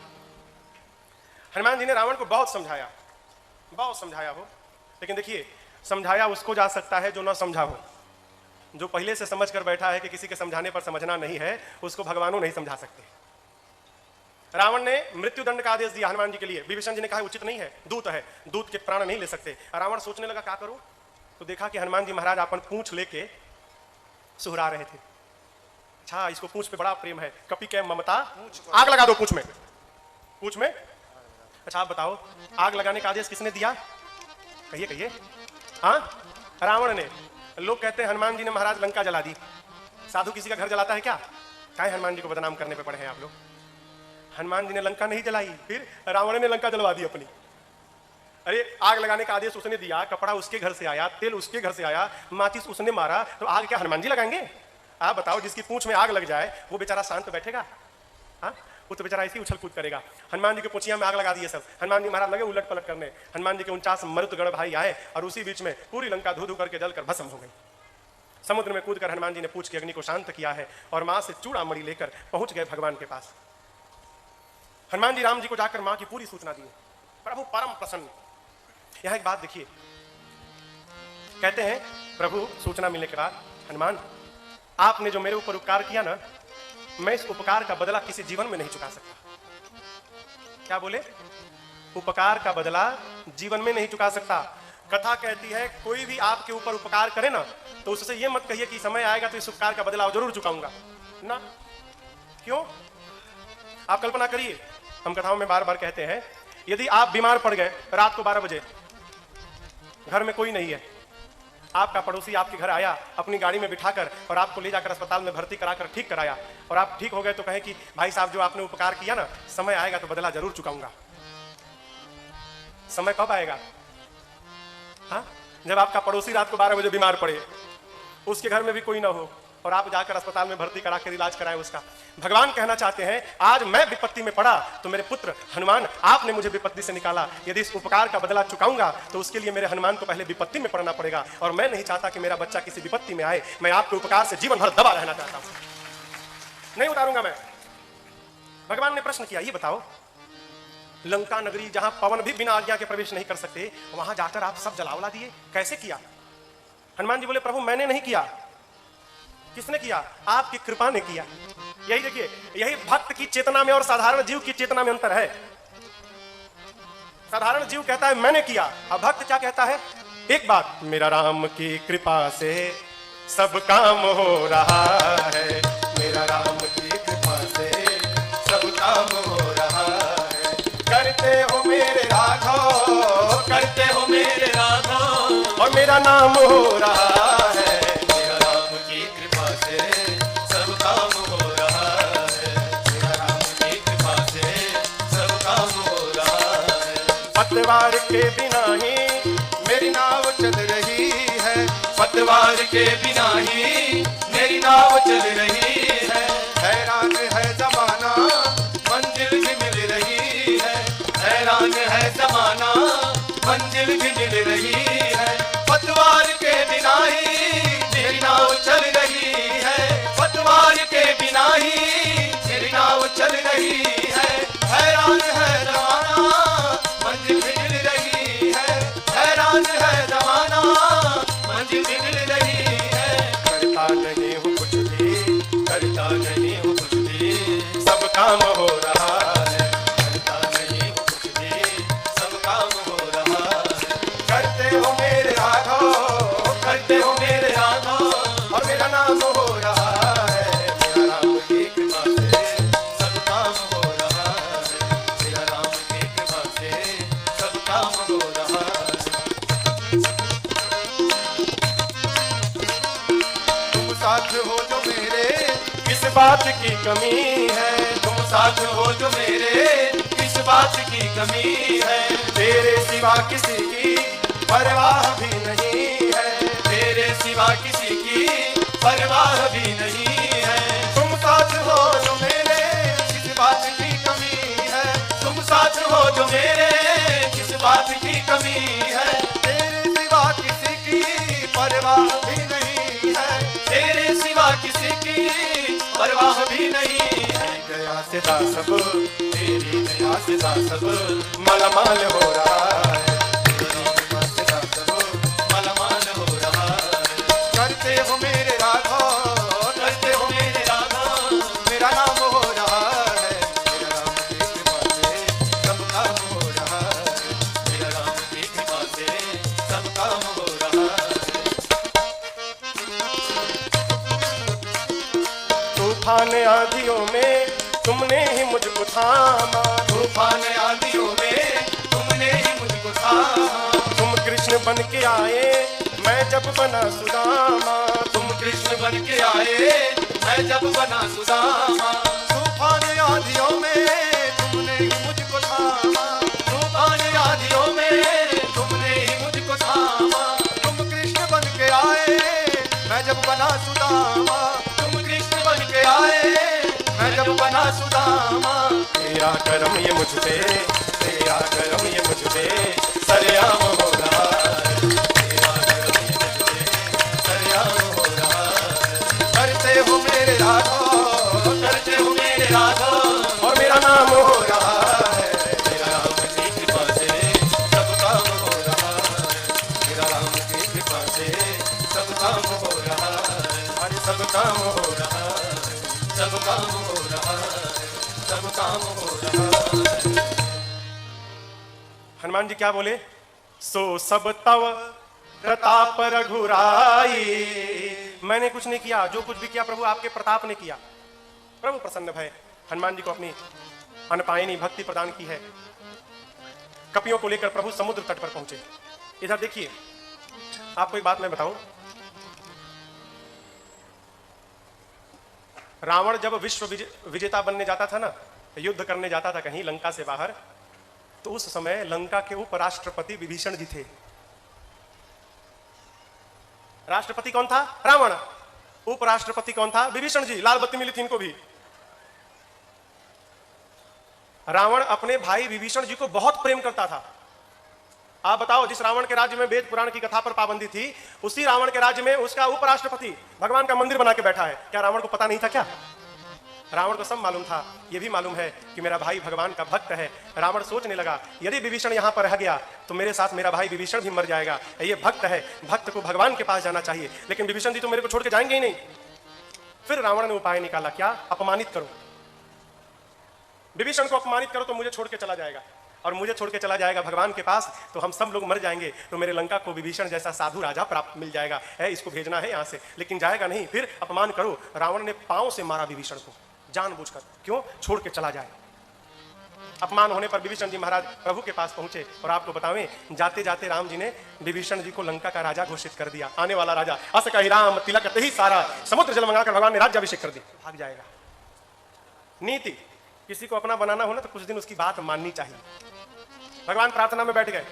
A: हनुमान जी ने रावण को बहुत समझाया हो, लेकिन देखिए समझाया उसको जा सकता है जो ना समझा हो। जो पहले से समझ कर बैठा है कि किसी के समझाने पर समझना नहीं है, उसको भगवानों नहीं समझा सकते। रावण ने मृत्युदंड का आदेश दिया हनुमान जी के लिए। विभीषण जी ने कहा उचित नहीं है, दूत है, दूत के प्राण नहीं ले सकते। रावण सोचने लगा क्या करूं, तो देखा कि हनुमान जी महाराज अपन पूंछ लेके सुहरा रहे थे। अच्छा इसको पूंछ पे बड़ा प्रेम है, कपि के ममता, आग लगा दो पूंछ में। अच्छा आप बताओ आग लगाने का आदेश किसने दिया? कहिए। हाँ रावण ने। लोग कहते हैं हनुमान जी ने महाराज लंका जला दी। साधु किसी का घर जलाता है क्या? काहे हनुमान जी को बदनाम करने पे पड़े हैं आप लोग। हनुमान जी ने लंका नहीं जलाई, फिर रावण ने लंका जलवा दी अपनी। अरे आग लगाने का आदेश उसने दिया, कपड़ा उसके घर से आया, तेल उसके घर से आया, माचिस उसने मारा, तो आग क्या हनुमान जी लगाएंगे? आप बताओ जिसकी पूंछ में आग लग जाए वो बेचारा शांत बैठेगा? हाँ वो तो बेचारा ऐसे ही उछल कूद करेगा। हनुमान जी के पूंछिया में आग लगा दिए सब। हनुमान जी महाराज लगे उलट पलट करने। हनुमान जी के 49 मरुतगण भाई आए और उसी बीच में पूरी लंका धू धू करके जलकर भस्म हो गई। समुद्र में कूदकर हनुमान जी ने पूंछ की अग्नि को शांत किया है और मां से चूड़ामणि लेकर पहुंच गए भगवान के पास। हनुमान जी राम जी को जाकर मां की पूरी सूचना दी। प्रभु परम प्रसन्न। यहां एक बात देखिए, कहते हैं प्रभु सूचना मिलने के बाद हनुमान आपने जो मेरे ऊपर उपकार किया ना, मैं इस उपकार का बदला किसी जीवन में नहीं चुका सकता। क्या बोले? उपकार का बदला जीवन में नहीं चुका सकता। कथा कहती है कोई भी आपके ऊपर उपकार करे ना तो उससे ये मत कहिए कि समय आएगा तो इस उपकार का बदला जरूर चुकाऊंगा ना। क्यों? आप कल्पना करिए, हम कथाओं में बार बार कहते हैं यदि आप बीमार पड़ गए रात को 12 बजे, घर में कोई नहीं है, आपका पड़ोसी आपके घर आया अपनी गाड़ी में बिठाकर और आपको ले जाकर अस्पताल में भर्ती कराकर ठीक कराया और आप ठीक हो गए, तो कहें कि भाई साहब जो आपने उपकार किया ना, समय आएगा तो बदला जरूर चुकाऊंगा। समय कब आएगा? हाँ जब आपका पड़ोसी रात को 12 बजे बीमार पड़े, उसके घर में भी कोई ना हो और आप जाकर अस्पताल में भर्ती कराकर इलाज कराएं उसका। भगवान कहना चाहते हैं आज मैं विपत्ति में पड़ा तो मेरे पुत्र हनुमान आपने मुझे विपत्ति से निकाला, यदि इस उपकार का बदला चुकाऊंगा तो उसके लिए मेरे हनुमान को पहले विपत्ति में पड़ना पड़ेगा और मैं नहीं चाहता कि मेरा बच्चा किसी विपत्ति में आए। मैं आपके उपकार से जीवन भर दबा रहना चाहता हूं, नहीं उतारूंगा मैं। भगवान ने प्रश्न किया, ये बताओ लंका नगरी जहां पवन भी बिना आज्ञा के प्रवेश नहीं कर सकते, वहां जाकर आप सब जलावला दिए, कैसे किया? हनुमान जी बोले प्रभु मैंने नहीं किया। किसने किया? आपकी कृपा ने किया। यही देखिए, यही भक्त की चेतना में और साधारण जीव की चेतना में अंतर है। साधारण जीव कहता है मैंने किया, और भक्त क्या कहता है? एक बात, मेरा राम की कृपा से सब काम हो रहा है, मेरा राम की कृपा से सब काम हो रहा है। करते हो मेरे राघव,
C: करते हो मेरे राघव,
A: और मेरा नाम हो रहा है,
C: मेरा राम की कृपा से सब काम हो रहा है, मेरा राम की कृपा से सब काम हो रहा है।
A: पतवार के बिना ही
B: मेरी नाव चल रही है,
C: पतवार के बिना ही मेरी नाव चल रही है।
B: हैरान है जमाना
C: मंजिल भी मिल रही है, हैरान है जमाना मंजिल भी मिल रही है। पतवार के बिना ही मेरी नाव चल रही है, पतवार के बिना ही मेरी नाव चल रही है। हैरान है जमाना मंजिल भी मिल रही है, हैरान है जमाना मंजिल भी मिल रही है।
A: करता नहीं हूँ कुछ भी,
C: करता नहीं हूँ कुछ भी,
A: सब काम हो रहा है।
C: करता नहीं हूँ कुछ भी, सब काम हो रहा है।
A: करते हो मेरे राघव,
C: करते हो मेरे राघव,
A: और मेरा नाम हो रहा है, मेरा राम की कृपा से
C: सब काम हो रहा है, मेरा राम की कृपा से सब काम हो रहा है।
B: तुम साथ हो जो मेरे
A: किस बात की कमी है,
C: तुम साथ हो जो मेरे, किस बात की कमी है।
A: तेरे सिवा किसी की परवाह भी नहीं है,
C: तेरे सिवा किसी की परवाह भी नहीं है।
A: तुम साथ हो जो
B: मेरे किस बात की कमी है,
C: तुम साथ हो जो मेरे, किस बात की कमी है।
B: तेरे सिवा किसी की परवाह भी नहीं है।
C: तेरे सिवा किसी की परवाह भी नहीं है।
A: दया से दा सब,
C: तेरी दया से दा सब
A: मालामाल हो रहा है,
B: दया से दा सब
C: मालामाल हो रहा है।
B: करते हो मेरे राघव,
C: करते हो मेरे राघव,
B: मेरा नाम हो रहा है, मेरा राम की कृपा से सब काम हो रहा है।
C: मेरा राम की कृपा से सब काम हो रहा है।
A: तूफान आंधियों में तुमने ही मुझको थामा,
C: तूफान आंधियों में तुमने ही मुझको थामा।
A: तुम कृष्ण बन के आए, मैं जब बना सुदामा,
C: तुम कृष्ण बन के आए, मैं जब बना सुदामा।
B: तूफान आंधियों में तुमने ही मुझको थामा,
C: तूफान आंधियों में तुमने ही मुझको थामा।
B: तुम कृष्ण बन के आए, मैं जब बना सुदामा,
C: तुम कृष्ण बन के आए, मैं जब बना सुदामा।
A: तेरा करम ये मुझ पे, तेरा करम ये मुझ पे सरेआम हो रहा है,
C: तेरा करम ये मुझ पे सरेआम हो रहा है।
B: करते हो मेरे राघव,
C: करते हो मेरे राघव,
A: और मेरा नाम हो रहा है,
C: मेरा राम की कृपा से सब काम हो रहा है। मेरा राम की कृपा से सब काम हो रहा है।
A: अरे सब काम हो
C: रहा है, सब काम हो रहा है, सब काम हो रहा है।
A: हनुमान जी क्या बोले? सो सब तव प्रताप रघुराई, मैंने कुछ नहीं किया, जो कुछ भी किया प्रभु आपके प्रताप ने किया। प्रभु प्रसन्न भय, हनुमान जी को अपनी अनपायनी भक्ति प्रदान की है। कपियों को लेकर प्रभु समुद्र तट पर पहुंचे। इधर देखिए, आपको एक बात मैं बताऊं, रावण जब विश्व विजेता बनने जाता था ना, युद्ध करने जाता था कहीं लंका से बाहर, तो उस समय लंका के उपराष्ट्रपति विभीषण जी थे। राष्ट्रपति कौन था? रावण। उपराष्ट्रपति कौन था? विभीषण जी। लाल बत्ती मिली थी इनको भी। रावण अपने भाई विभीषण जी को बहुत प्रेम करता था। आप बताओ, जिस रावण के राज्य में वेद पुराण की कथा पर पाबंदी थी, उसी रावण के राज्य में उसका उपराष्ट्रपति भगवान का मंदिर बना के बैठा है। क्या रावण को पता नहीं था क्या? रावण को सब मालूम था। यह भी मालूम है कि मेरा भाई भगवान का भक्त है। रावण सोचने लगा, यदि विभीषण यहां पर रह गया तो मेरे साथ मेरा भाई विभीषण भी मर जाएगा। ये भक्त है, भक्त को भगवान के पास जाना चाहिए, लेकिन विभीषण जी तो मेरे को छोड़ के जाएंगे ही नहीं। फिर रावण ने उपाय निकाला, क्या? अपमानित करो, विभीषण को अपमानित करो तो मुझे छोड़ के चला जाएगा। और मुझे छोड़ के चला जाएगा भगवान के पास, तो हम सब लोग मर जाएंगे, तो मेरे लंका को विभीषण जैसा साधु राजा प्राप्त मिल जाएगा, है इसको भेजना है यहाँ से, लेकिन जाएगा नहीं। फिर अपमान करो, रावण ने पांव से मारा विभीषण को जानबूझकर, क्यों? छोड़ के चला जाए। अपमान होने पर विभीषण जी महाराज प्रभु के पास पहुंचे, और आपको बतावें जाते जाते राम जी ने विभीषण जी को लंका का राजा घोषित कर दिया, आने वाला राजा। अस कहि राम तिलक ही सारा, समुद्र जल मंगाकर भगवान ने राज्याभिषेक कर दिया, भाग जाएगा। नीति, किसी को अपना बनाना हो ना तो कुछ दिन उसकी बात माननी चाहिए। भगवान प्रार्थना में बैठ गए,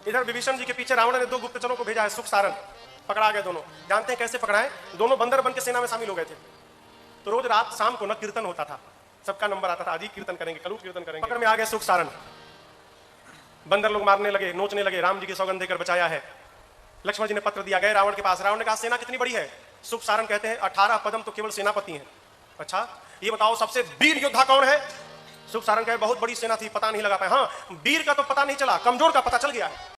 A: इधर विभीषण जी के पीछे रावण ने 2 गुप्तचरों को भेजा है, सुख सारन, पकड़ा गए दोनों। जानते हैं कैसे पकड़ाए? दोनों बंदर बन के सेना में शामिल हो गए थे। तो रोज रात शाम को न कीर्तन होता था, सबका नंबर आता था, आज ही कीर्तन करेंगे, कल कीर्तन करेंगे। पकड़ में आ गए सुख सारन, बंदर लोग मारने लगे, नोचने लगे, राम जी की सौगंध देकर बचाया है। लक्ष्मण जी ने पत्र दिया, गए रावण के पास। रावण ने कहा सेना कितनी बड़ी है? सुख सारन कहते हैं 18 पदम तो केवल सेनापति हैं। अच्छा, ये बताओ सबसे वीर योद्धा कौन है? सुख सारन कहे बहुत बड़ी सेना थी, पता नहीं लगा पाए। हाँ, वीर का तो पता नहीं चला, कमजोर का पता चल गया है।